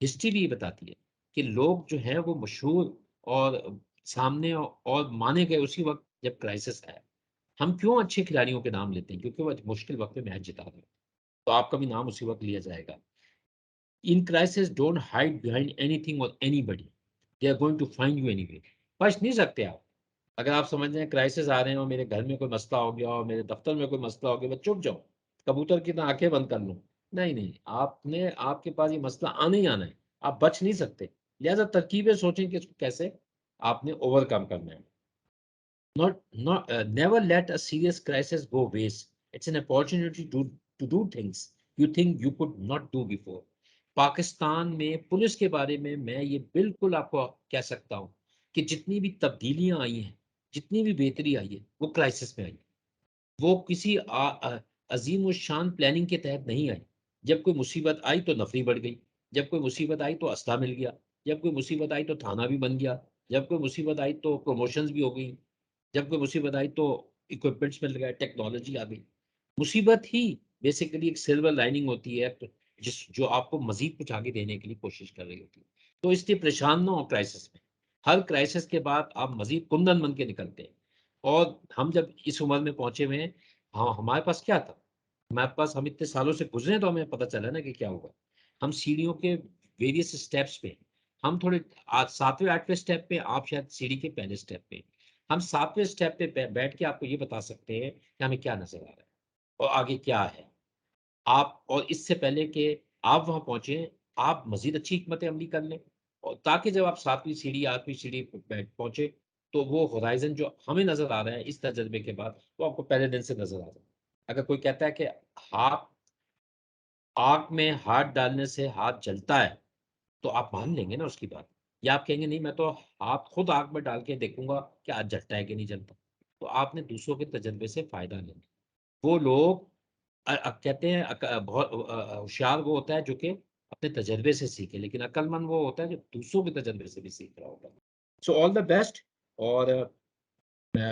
History भी ये बताती है कि लोग जो हैं वो मशहूर और सामने और माने गए उसी वक़्त जब क्राइसिस आया। हम क्यों अच्छे खिलाड़ियों के नाम लेते हैं? क्योंकि वो मुश्किल वक़्त में मैच जिता रहे हैं। तो आपका भी नाम उसी वक़्त लिया जाएगा। In crisis don't hide behind anything और anybody. They are going to find you anyway. बच नहीं सकते आप। अगर आप समझ रहे हैं क्राइसिस आ रहे हैं और मेरे घर में कोई मसला हो गया और मेरे दफ्तर में कोई मसला हो गया, बस चुप जाओ। कबूतर की तरह आंखें बंद कर लो। नहीं नहीं, आपने आपके पास ये मसला आना ही आना है, आप बच नहीं सकते। लिहाजा तरकीबें सोचें कि इसको कैसे आपने ओवरकम करना है। Not never let a serious crisis go waste. It's an opportunity to do things you think you could not do before. Pakistan में पुलिस के बारे में मैं ये बिल्कुल आपको कह सकता हूँ कि जितनी भी तब्दीलियां आई हैं, जितनी भी बेहतरी आई है, वो क्राइसिस में आई। वो किसी अजीम व शान प्लानिंग के तहत नहीं आई। जब कोई मुसीबत आई तो नफरी बढ़ गई, जब कोई मुसीबत आई तो असला मिल गया, जब कोई मुसीबत आई तो थाना भी बन गया, जब कोई मुसीबत आई तो प्रमोशंस भी हो गई, जब कोई मुसीबत आई तो इक्विपमेंट्स मिल गए, टेक्नोलॉजी आ गई। मुसीबत ही बेसिकली एक सिल्वर लाइनिंग होती है, जिस जो आपको मजीद कुछ आगे देने के लिए कोशिश कर रही होती है। तो इसलिए परेशान ना हो क्राइसिस में। हर क्राइसिस के बाद आप मजीद कुंदन बन के निकलते हैं। और हम जब इस उम्र में पहुंचे हुए हैं, हाँ, हमारे पास क्या था, हमारे पास, हम इतने सालों से गुजरे तो हमें पता चला ना कि क्या होगा। हम सीढ़ियों के वेरियस स्टेप्स पे, हम थोड़े आज 7वें 8वें स्टेप पे, आप शायद सीढ़ी के पहले स्टेप पे। हम 7वें स्टेप पे बैठ के आपको ये बता सकते हैं कि हमें क्या नजर आ रहा है और आगे क्या है। आप, और इससे पहले कि आप वहां पहुंचे, आप मजीद अच्छी हिकमत अमली कर लें, और ताकि जब आप 7वीं सीढ़ी 8वीं सीढ़ी पे बैठ पहुंचे, तो वो होराइजन जो हमें नजर आ रहा है इस तजर्बे के बाद, वो आपको पहले दिन से नजर आ रहा है। अगर कोई कहता है कि हाथ आग में हाथ डालने से हाथ जलता है, तो आप मान लेंगे ना उसकी बात। या आप कहेंगे नहीं, मैं तो हाथ खुद आग में डाल के देखूंगा कि आज जलता है कि नहीं जलता। तो आपने दूसरों के तजर्बे से फायदा लेना। वो लोग कहते हैं बहुत होशियार वो होता है जो कि अपने तजर्बे से सीखे, लेकिन अक्लमंद वो होता है जो दूसरों के तजर्बे से भी सीख रहा होता है। So all the best. और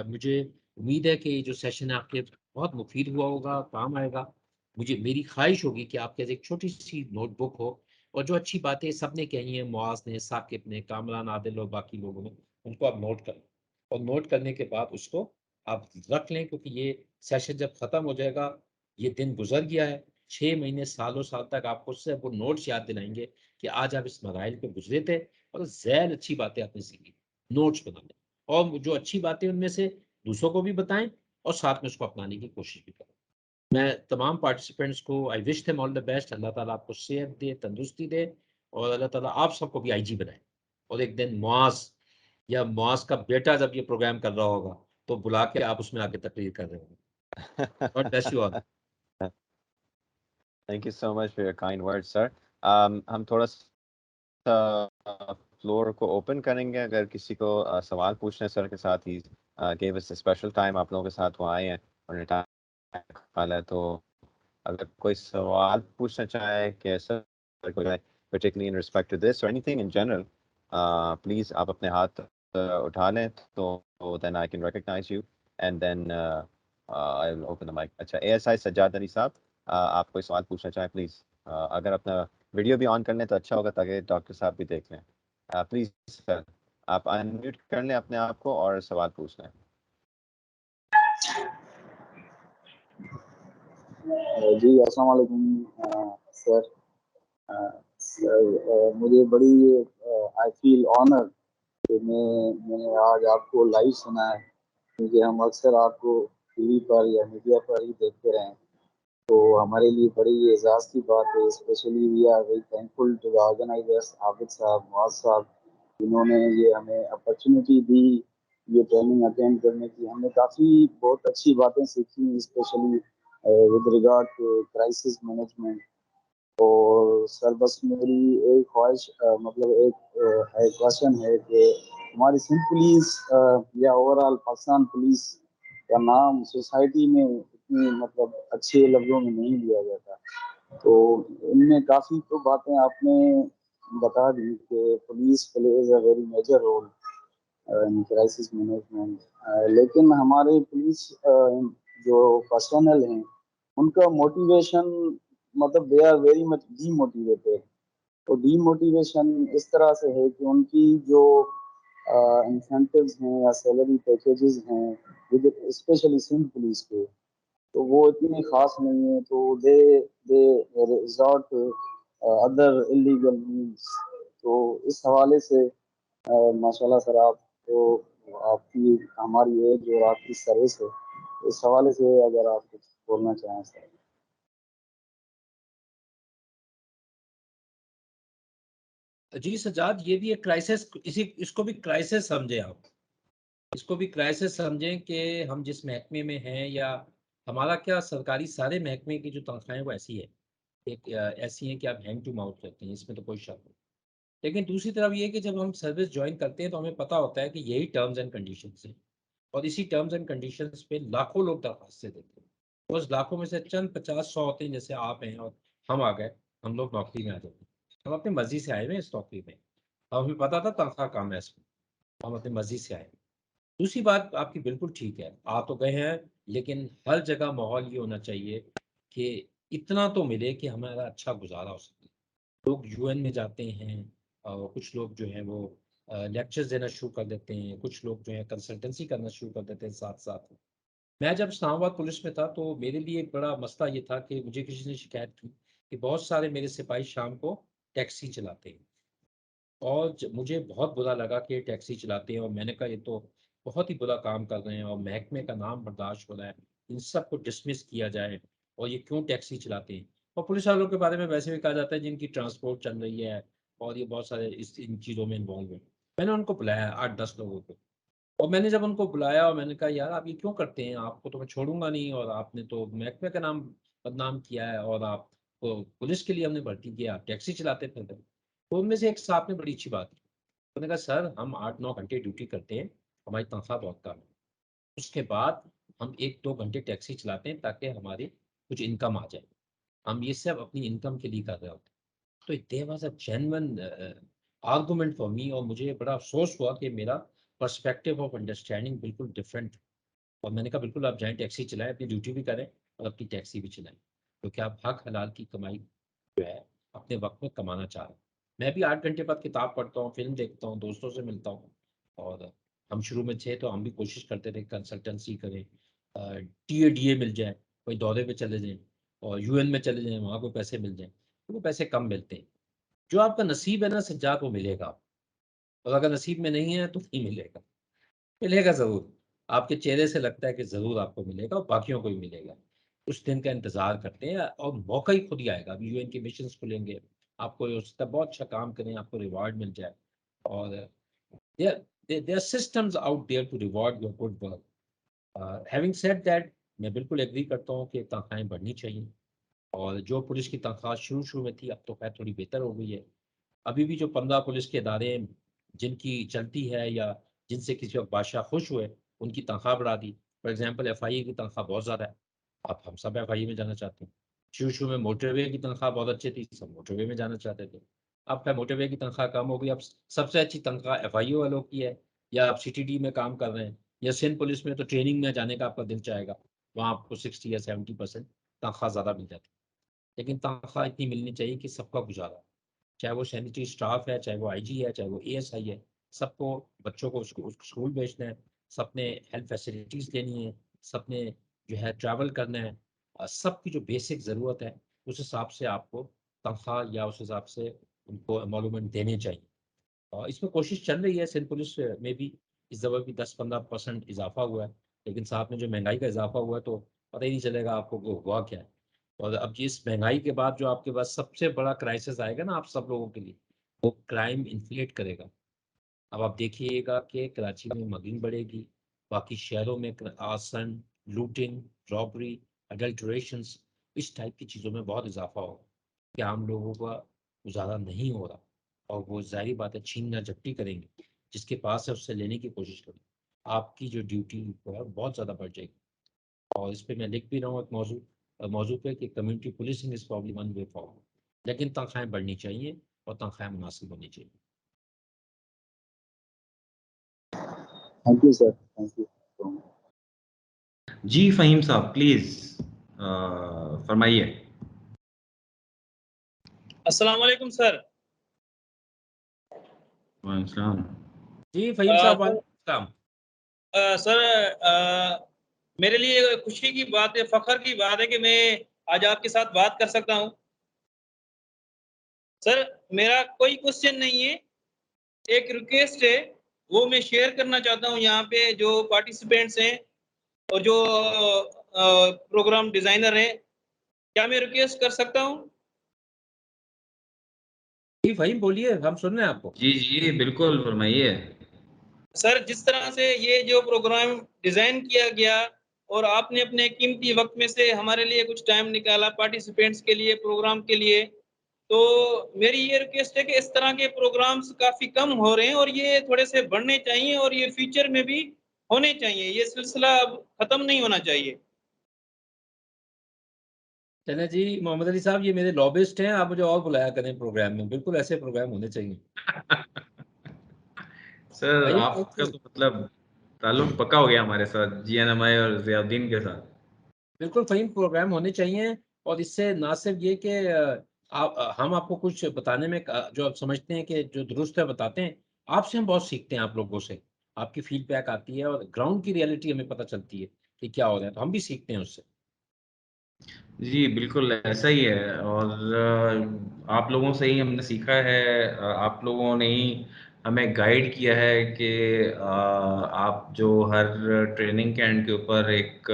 मुझे उम्मीद है कि ये जो सेशन है आपके बहुत मुफीद हुआ होगा, काम आएगा। मुझे, मेरी ख्वाहिश होगी कि आपके पास एक छोटी सी नोटबुक हो, और जो अच्छी बातें सबने कही हैं, मुआज ने, साकिब ने, कामरान, आदिल और बाकी लोगों ने, उनको आप नोट कर लें। और नोट करने के बाद उसको आप रख लें, क्योंकि ये सेशन जब ख़त्म हो जाएगा, ये दिन गुजर गया है, 6 महीने सालों साल तक आपको सिर्फ वो नोट्स याद दिलाएंगे कि आज आप इस मराइल पे गुजरे थे, और ज़ैल अच्छी बातें आपने सीखी। नोट्स बना लें, और जो अच्छी बातें उनमें से दूसरों को भी बताएं, और साथ में उसको अपनाने की कोशिश भी करें। मैं तमाम पार्टिसिपेंट्स को I wish them all the best. Allah ताला आपको सेहत दे, तंदुरुस्ती दे, और अल्लाह ताला आप सबको भी आईजी बनाए। और एक दिन मुआज या मुआज का बेटा जब ये प्रोग्राम कर रहा होगा, तो बुला के आप उसमें आके तकरीर कर रहे होंगे। God bless you all. Thank you so much for your kind word sir. हम थोड़ा सा फ्लोर को ओपन करेंगे, अगर किसी को सवाल पूछना है सर के साथ he gave us special time, आप लोगों के साथ वो आए हैं और टाइम निकाला है, तो अगर कोई सवाल पूछना चाहे कि sir particularly in respect to this or anything in general, please आप अपने हाथ उठा लें, तो then I can recognize you and then I'll open the mic. अच्छा, ASI सज्जाद अली साहब, आप कोई सवाल पूछना चाहें प्लीज़, अगर अपना वीडियो भी ऑन कर लें तो अच्छा होगा ताकि डॉक्टर साहब भी देख लें। प्लीज़ सर, आप अनम्यूट कर लें अपने आप को और सवाल पूछ लें। जी अस्सलाम वालेकुम सर। सर मुझे बड़ी आई फील ऑनर कि मैंने आज आपको लाइव सुना है, क्योंकि हम अक्सर आपको टीवी पर या मीडिया पर ही देखते रहे हैं। तो हमारे लिए बड़ी एजाज़ की बात है। Specially we are very thankful to the organisers, Abid Sahab, Muaz साहब, जिन्होंने ये हमें अपॉर्चुनिटी दी ये ट्रेनिंग अटेंड करने की। हमने काफ़ी बहुत अच्छी बातें सीखी, specially with regard to crisis management. और सर बस मेरी एक ख्वाहिश मतलब एक क्वेश्चन है कि हमारी सिंध पुलिस या ओवरऑल पाकिस्तान पुलिस का नाम सोसाइटी में इतनी मतलब अच्छे लफ्ज़ों में नहीं लिया जाता। तो इनमें काफ़ी तो बातें आपने बता दी कि police plays a very major role in crisis management, लेकिन हमारे पुलिस जो पर्सनल हैं उनका मोटिवेशन, मतलब they are very much demotivated. तो डीमोटिवेशन इस तरह से है कि उनकी जो इंसेंटिव्स हैं या सैलरी पैकेजेस हैं विद स्पेशली सिंध पुलिस के, तो वो इतने खास नहीं है। तो दे दे रिजॉर्ट अदर इलीगल मीन्स। तो इस हवाले से माशाल्लाह सर, आप तो आपकी हमारी एज और आपकी सर्विस है, इस हवाले से अगर आप कुछ बोलना चाहें सर। जी सज्जाद, ये भी एक क्राइसिस, इसको भी क्राइसिस समझे आप, इसको भी क्राइसिस समझें कि हम जिस महकमे में हैं, या हमारा क्या, सरकारी सारे महकमे की जो तनख्वाहें वो ऐसी है, एक ऐसी हैं कि आप हैंड टू माउथ करते हैं, इसमें तो कोई शक नहीं। लेकिन दूसरी तरफ ये है कि जब हम सर्विस ज्वाइन करते हैं तो हमें पता होता है कि यही टर्म्स एंड कंडीशंस हैं, और इसी टर्म्स एंड कंडीशंस पे लाखों लोग दरखास्तें देते हैं। उस लाखों में से चंद 50-100 होते हैं, जैसे आप हैं और हम आ गए, हम लोग नौकरी में आ जाते हैं। हम अपनी मर्जी से आए हुए हैं इस नौकरी में, और हमें पता था तनख्वाह कम है इसमें, हम अपनी मर्जी से आए हैं। दूसरी बात आपकी बिल्कुल ठीक है, आ तो गए हैं, लेकिन हर जगह माहौल ये होना चाहिए कि इतना तो मिले कि हमारा अच्छा गुजारा हो सके। लोग यूएन में जाते हैं, और कुछ लोग जो हैं वो लेक्चर्स देना शुरू कर देते हैं, कुछ लोग जो है कंसल्टेंसी करना शुरू कर देते हैं साथ साथ। मैं जब इस्लामाबाद पुलिस में था तो मेरे लिए एक बड़ा मसला ये था कि मुझे किसी ने शिकायत की कि बहुत सारे मेरे सिपाही शाम को टैक्सी चलाते हैं, और मुझे बहुत बुरा लगा कि ये टैक्सी चलाते हैं, और मैंने कहा ये तो बहुत ही बुरा काम कर रहे हैं, और महकमे का नाम बर्दाश्त हो रहा है, इन सब को डिसमिस किया जाए, और ये क्यों टैक्सी चलाते हैं। और पुलिस वालों के बारे में वैसे भी कहा जाता है जिनकी ट्रांसपोर्ट चल रही है, और ये बहुत सारे इन चीज़ों में इन्वॉल्व हैं। मैंने उनको बुलाया 8-10 लोगों को, और मैंने जब उनको बुलाया और मैंने कहा यार आप ये क्यों करते हैं, आपको तो मैं छोड़ूंगा नहीं, और आपने तो महकमे का नाम बदनाम किया है, और आप पुलिस के लिए हमने भर्ती किया, आप टैक्सी चलाते फिरते। तो उनमें से एक साहब ने बड़ी अच्छी बात की, उन्होंने कहा सर हम 8-9 घंटे ड्यूटी करते हैं, हमारी तनख्वाह बहुत कम है, उसके बाद हम 1-2 घंटे टैक्सी चलाते हैं ताकि हमारी कुछ इनकम आ जाए, हम ये सब अपनी इनकम के लिए कर रहे होते हैं। तो there was a genuine argument for me, और मुझे बड़ा अफसोस हुआ कि मेरा पर्सपेक्टिव ऑफ अंडरस्टैंडिंग बिल्कुल डिफरेंट। और मैंने कहा बिल्कुल आप जाएँ टैक्सी चलाएँ, अपनी ड्यूटी भी करें और अपनी टैक्सी भी चलाएँ, क्योंकि आप हक हलाल की कमाई जो है अपने वक़्त में कमाना चाह रहे हैं। मैं भी 8 घंटे बाद किताब पढ़ता हूँ, फ़िल्म देखता हूँ, दोस्तों से मिलता हूँ, और हम शुरू में थे तो हम भी कोशिश करते थे कंसल्टेंसी करें, टीए-डीए मिल जाए, कोई दौरे पे चले जाएँ, और यूएन में चले जाएँ, वहाँ कोई पैसे मिल जाएँ, तो वो पैसे कम मिलते हैं। जो आपका नसीब है ना सज्जाद, वो मिलेगा, और अगर नसीब में नहीं है तो नहीं मिलेगा। मिलेगा ज़रूर। आपके चेहरे से लगता है कि ज़रूर आपको मिलेगा, और बाकियों को भी मिलेगा। उस दिन का इंतज़ार करते हैं, और मौका ही खुद ही आएगा। अभी यूएन के मिशंस खुलेंगे, आपको हो सकता है बहुत अच्छा काम करें, आपको रिवार्ड मिल जाए, और there are systems out there to reward your good work. Having said that, मैं बिल्कुल एग्री करता हूँ कि तनख्वाहें बढ़नी चाहिए, और जो पुलिस की तनख्वाह शुरू-शुरू में थी, अब तो खैर थोड़ी बेहतर हो गई है। अभी भी जो 15 पुलिस के इदारे हैं, जिनकी चलती है, या जिनसे किसी वक़्त बादशाह खुश हुए, उनकी तनख्वाह बढ़ा दी। फॉर एग्ज़ाम्पल एफआईए की तनख्वाह बहुत ज़्यादा है। अब हम सब एफआईए में जाना चाहते हैं। शुरू-शुरू में मोटरवे की तनख्वाह बहुत अच्छी थी, सब मोटरवे में जाना चाहते थे। अब खैर मोटरवे की तनख्वाह कम हो गई, अब सबसे अच्छी तनख्वाह एफआईए वालों की है, या आप सीटीडी में काम कर रहे हैं, या सिंध पुलिस में तो ट्रेनिंग में जाने का आपका दिल चाहेगा। वहाँ आपको 60 या 70% तनख्वाह ज़्यादा मिल जाती है। लेकिन तनख्वाह इतनी मिलनी चाहिए कि सबका गुज़ारा हो। चाहे वो सैनिटरी स्टाफ है, चाहे वो आईजी है, चाहे वो एएसआई है, सबको, बच्चों को स्कूल भेजना है, सबने हेल्थ फैसिलिटीज़ लेनी है, सबने जो है ट्रैवल करना है, सबकी जो बेसिक ज़रूरत है, उस हिसाब से आपको तनख्वाह या उस हिसाब से उनको एमोलूमेंट देने चाहिए। और इसमें कोशिश चल रही है, सिंध पुलिस में भी इस दफ़ा भी 10-15% इज़ाफ़ा हुआ है, लेकिन साथ में जो महँगाई का इज़ाफ़ा हुआ है तो पता ही नहीं चलेगा आपको वो हुआ क्या है। और अब ये इस महँगाई के बाद जो आपके पास सबसे बड़ा क्राइसिस आएगा ना आप सब लोगों के लिए, वो क्राइम इन्फ्लेट करेगा। अब आप देखिएगा कि कराची में मगिंग बढ़ेगी, बाकी शहरों में आर्सन, लूटिंग, रॉबरी, अडल्टरेशंस, इस टाइप की चीज़ों में बहुत इज़ाफ़ा होगा कि आम लोगों का गुज़ारा नहीं हो रहा, और वो ज़ाहिर बात है छीनना झपटी करेंगे, जिसके पास है उससे लेने की कोशिश करेंगे। आपकी जो ड्यूटी जो है बहुत ज़्यादा बढ़ जाएगी, और इस पे मैं लिख भी रहा हूँ एक मौजू पे कि community policing is probably one way forward. लेकिन तनख्वाहें बढ़नी चाहिए, और तनख्वाहें मुनासिब होनी चाहिए। Thank you sir, thank you so much. जी फ़हीम साहब प्लीज़ फरमाइए। अस्सलाम वालेकुम सर। वालेकुम सलाम। जी फ़हीम साहब, सर, वालेकुम सलाम। सर, मेरे लिए खुशी की बात है, फ़ख्र की बात है कि मैं आज आपके साथ बात कर सकता हूँ। सर, मेरा कोई क्वेश्चन नहीं है, एक रिक्वेस्ट है, वो मैं शेयर करना चाहता हूँ यहाँ पे जो पार्टिसिपेंट्स हैं और जो प्रोग्राम डिज़ाइनर हैं। क्या मैं रिक्वेस्ट कर सकता हूँ? जी फ़हीम बोलिए, हम सुन रहे हैं आपको। जी जी बिल्कुल फरमाइए। सर, जिस तरह से ये जो प्रोग्राम डिज़ाइन किया गया और आपने अपने कीमती वक़्त में से हमारे लिए कुछ टाइम निकाला पार्टिसिपेंट्स के लिए, प्रोग्राम के लिए, तो मेरी ये रिक्वेस्ट है कि इस तरह के प्रोग्राम्स काफ़ी कम हो रहे हैं और ये थोड़े से बढ़ने चाहिए और ये फ्यूचर में भी होने चाहिए। ये सिलसिला अब ख़त्म नहीं होना चाहिए। चलें जी, मोहम्मद अली साहब ये मेरे लॉबिस्ट हैं, आप मुझे और बुलाया करें प्रोग्राम में, बिल्कुल ऐसे प्रोग्राम होने चाहिए। सर फ़हीम आपका तो मतलब ताल्लुक पक्का हो गया हमारे साथ, जीएनएमआई और ज़ियाउद्दीन के साथ। बिल्कुल फ़हीम प्रोग्राम होने चाहिए और इससे ना सिर्फ ये कि हम आपको कुछ बताने में जो आप समझते हैं कि जो दुरुस्त है बताते हैं, आपसे हम बहुत सीखते हैं आप लोगों से। आपकी फीडबैक आती है और ग्राउंड की रियलिटी हमें पता चलती है कि क्या हो रहा है, तो हम भी सीखते हैं उससे। जी, बिल्कुल ऐसा ही है और आप लोगों से ही हमने सीखा है। आप लोगों ने ही हमें गाइड किया है कि आप जो हर ट्रेनिंग के एंड के ऊपर एक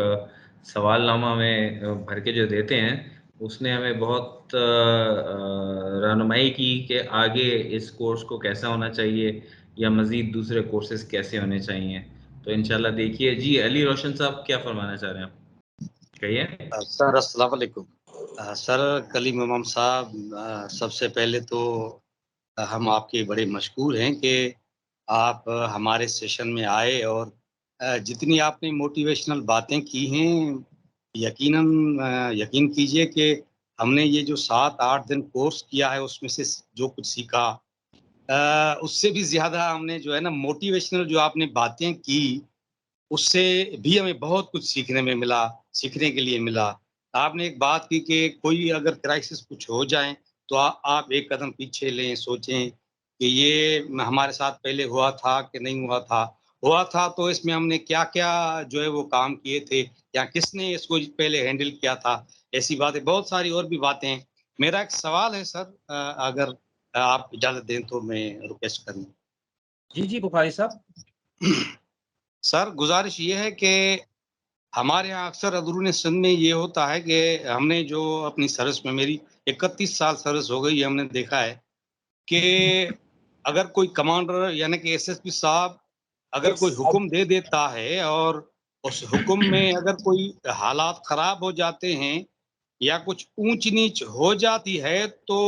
सवालनामा में भर के जो देते हैं, उसने हमें बहुत रहनुमाई की कि आगे इस कोर्स को कैसा होना चाहिए या मज़ीद दूसरे कोर्सेज़ कैसे होने चाहिए। तो इंशाल्लाह देखिए जी, अली रोशन साहब क्या फरमाना चाह रहे हैं आप? कहिए। सर अस्सलाम वालेकुम। सर कलीम इमाम साहब, सबसे पहले तो हम आपके बड़े मशकूर हैं कि आप हमारे सेशन में आए और जितनी आपने मोटिवेशनल बातें की हैं, यकीनन यकीन कीजिए कि हमने ये जो 7-8 दिन कोर्स किया है उसमें से जो कुछ सीखा, उससे भी ज़्यादा हमने जो है ना मोटिवेशनल जो आपने बातें की उससे भी हमें बहुत कुछ सीखने में मिला, सीखने के लिए मिला। आपने एक बात की कि कोई अगर क्राइसिस कुछ हो जाए, तो आप एक कदम पीछे लें, सोचें कि ये हमारे साथ पहले हुआ था कि नहीं हुआ था। हुआ था तो इसमें हमने क्या-क्या जो है वो काम किए थे या किसने इसको पहले हैंडल किया था, ऐसी बातें बहुत सारी और भी बातें हैं। मेरा एक सवाल है सर, अगर आप इजाज़त दें तो मैं रिक्वेस्ट करूँ? जी, जी, बुखारी साहब। सर गुज़ारिश ये है कि हमारे यहाँ अक्सर अंदरूनी सिंध में ये होता है कि हमने जो अपनी सर्विस में मेरी 31 साल सर्विस हो गई है, हमने देखा है कि अगर कोई कमांडर यानी कि एसएसपी साहब अगर कोई हुक्म दे देता है और उस हुक्म में अगर कोई हालात खराब हो जाते हैं या कुछ ऊंच-नीच हो जाती है, तो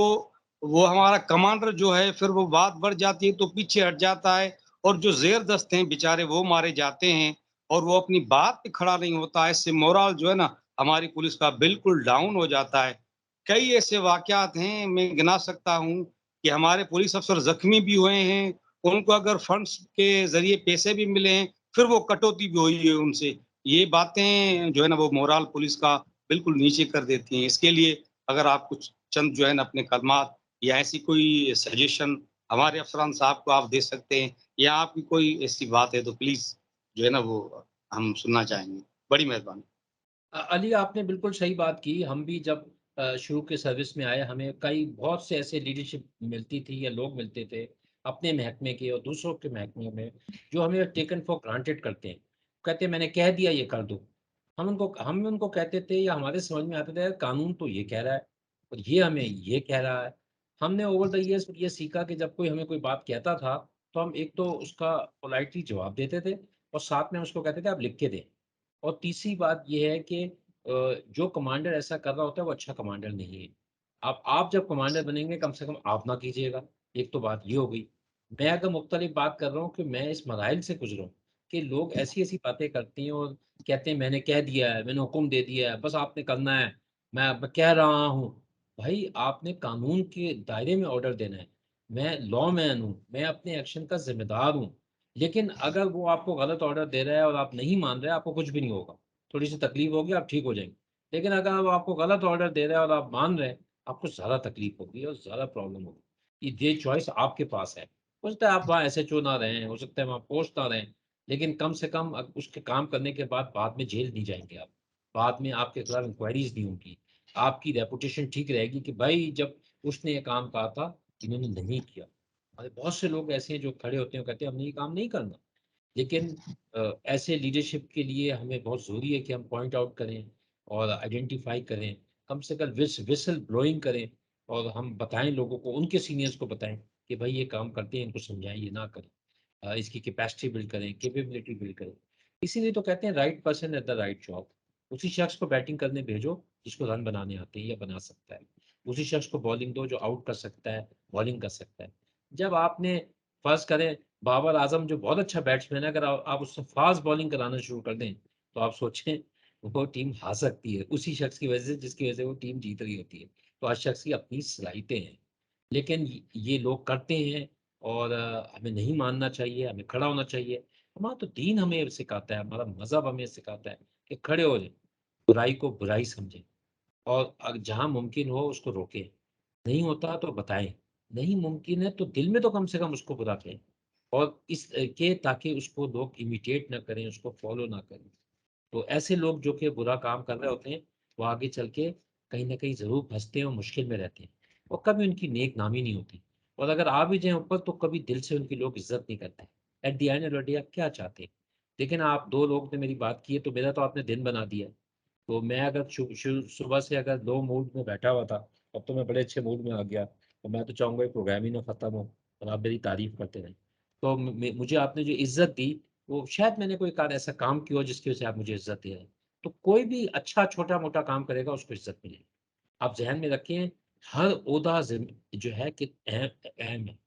वो हमारा कमांडर जो है फिर वो बात बढ़ जाती है तो पीछे हट जाता है और जो ज़ेर-दस्त हैं बेचारे वो मारे जाते हैं और वो अपनी बात पे खड़ा नहीं होता है। इससे मोरल जो है ना हमारी पुलिस का बिल्कुल डाउन हो जाता है। कई ऐसे वाक़यात हैं, मैं गिना सकता हूँ कि हमारे पुलिस अफ़सर ज़ख्मी भी हुए हैं, उनको अगर फंड्स के ज़रिए पैसे भी मिले हैं, फिर वो कटौती भी हुई है उनसे। ये बातें जो है ना वो मोरल पुलिस का बिल्कुल नीचे कर देती हैं। इसके लिए अगर आप कुछ चंद जो है ना अपने कलमात या ऐसी कोई सजेशन हमारे अफ़सरान साहब को आप दे सकते हैं या आपकी कोई ऐसी बात है तो प्लीज़ जो है ना वो हम सुनना चाहेंगे। बड़ी मेहरबानी। अली आपने बिल्कुल सही बात की। हम भी जब शुरू के सर्विस में आए, हमें कई बहुत से ऐसे लीडरशिप मिलती थी या लोग मिलते थे, अपने महकमे के और दूसरों के महकमे में, जो हमें टेकन फॉर ग्रांटेड करते हैं। कहते हैं मैंने कह दिया ये कर दो। हम उनको कहते थे या हमारे समझ में आता था यार कानून तो ये कह रहा है और ये हमें ये कह रहा है। हमने ओवर द ईयर्स ये सीखा कि जब कोई हमें कोई बात कहता था, तो हम एक तो उसका पोलाइटली जवाब देते थे और साथ में उसको कहते थे आप लिख के दें। और तीसरी बात ये है कि जो कमांडर ऐसा कर रहा होता है वो अच्छा कमांडर नहीं है। आप जब कमांडर बनेंगे कम से कम आप ना कीजिएगा, एक तो बात ये हो गई। मैं अगर मुख्तलिफ बात कर रहा हूँ कि मैं इस मराइल से गुज़रा हूँ कि लोग ऐसी-ऐसी बातें करते हैं और कहते हैं मैंने कह दिया है, मैंने हुक्म दे दिया है, बस आपने करना है, मैं कह रहा हूँ। भाई आपने कानून के दायरे में ऑर्डर देना है। मैं लॉ मैन हूँ, मैं अपने एक्शन का ज़िम्मेदार हूँ। लेकिन अगर वो आपको गलत ऑर्डर दे रहा है और आप नहीं मान रहे, आपको कुछ भी नहीं होगा। थोड़ी-सी तकलीफ होगी, आप ठीक हो जाएँगे। लेकिन अगर वो आपको गलत ऑर्डर दे रहा है और आप मान रहे हैं, आपको ज़्यादा तकलीफ होगी और ज़्यादा प्रॉब्लम होगी। ये चॉइस आपके पास है। हो सकता है आप वहाँ एसएचओ ना रहें, हो सकता है वहाँ पोस्ट ना रहें, लेकिन कम से कम उसके काम करने के बाद में जेल नहीं जाएँगे आप। बाद में आपके खिलाफ इंक्वायरीज़ नहीं होंगी। आपकी रेपुटेशन ठीक रहेगी कि भाई जब उसने ये काम कहा था, इन्होंने नहीं किया। और बहुत से लोग ऐसे हैं जो खड़े होते हैं, कहते हैं हमने ये काम नहीं करना। लेकिन ऐसे लीडरशिप के लिए हमें बहुत ज़रूरी है कि हम पॉइंट आउट करें और आइडेंटिफ़ाई करें, कम से कम विसल ब्लोइंग करें और हम बताएं लोगों को, उनके सीनियर्स को बताएं कि भाई ये काम करते हैं, इनको समझाएं, ये ना करें, इसकी कैपेसिटी बिल्ड करें, कैपेबिलिटी बिल्ड करें। इसीलिए तो कहते हैं right person at the right job. उसी शख्स को बैटिंग करने भेजो जिसको रन बनाने आते हैं या बना सकता है। उसी शख्स को बॉलिंग दो जो आउट कर सकता है, बॉलिंग कर सकता है। जब आपने फर्ज करें बाबर आजम जो बहुत अच्छा बैट्समैन है, अगर आप उससे फास्ट बॉलिंग कराना शुरू कर दें तो आप सोचें वो टीम हार सकती है उसी शख्स की वजह से जिसकी वजह से वो टीम जीत रही होती है। तो हर शख्स की अपनी सलाहियतें हैं, लेकिन ये लोग करते हैं और हमें नहीं मानना चाहिए, हमें खड़ा होना चाहिए। हमारा तो दीन हमें सिखाता है, हमारा मजहब हमें सिखाता है कि खड़े हो जाए, बुराई को बुराई समझें और जहाँ मुमकिन हो उसको रोकें। नहीं होता तो बताएं, नहीं मुमकिन है तो दिल में तो कम से कम उसको बुरा कहें, और इस के ताकि उसको लोग इमिटेट ना करें, उसको फॉलो ना करें। तो ऐसे लोग जो कि बुरा काम कर रहे होते हैं वो आगे चल के कहीं ना कहीं ज़रूर फंसते हैं और मुश्किल में रहते हैं, और कभी उनकी नेक नामी नहीं होती। और अगर आ भी जाए ऊपर तो कभी दिल से उनकी लोग इज्जत नहीं करते। At the end of the day आप क्या चाहते हैं? लेकिन आप दो लोग ने मेरी बात की है तो मेरा तो आपने दिन बना दिया। तो मैं अगर सुबह से अगर लो मूड में बैठा हुआ था, अब तो मैं बड़े अच्छे मूड में आ गया, तो मैं तो चाहूँगा प्रोग्राम ही ना ख़त्म हो और आप मेरी तारीफ करते रहें। तो मुझे आपने जो इज्जत दी वो शायद मैंने कोई कार ऐसा काम किया हो जिसकी वजह से आप मुझे इज्जत दे रहे हैं। तो कोई भी अच्छा छोटा मोटा काम करेगा उसको इज्जत मिलेगी। आप जहन में रखें, हर ओहदा जो है कि अहम अहम है,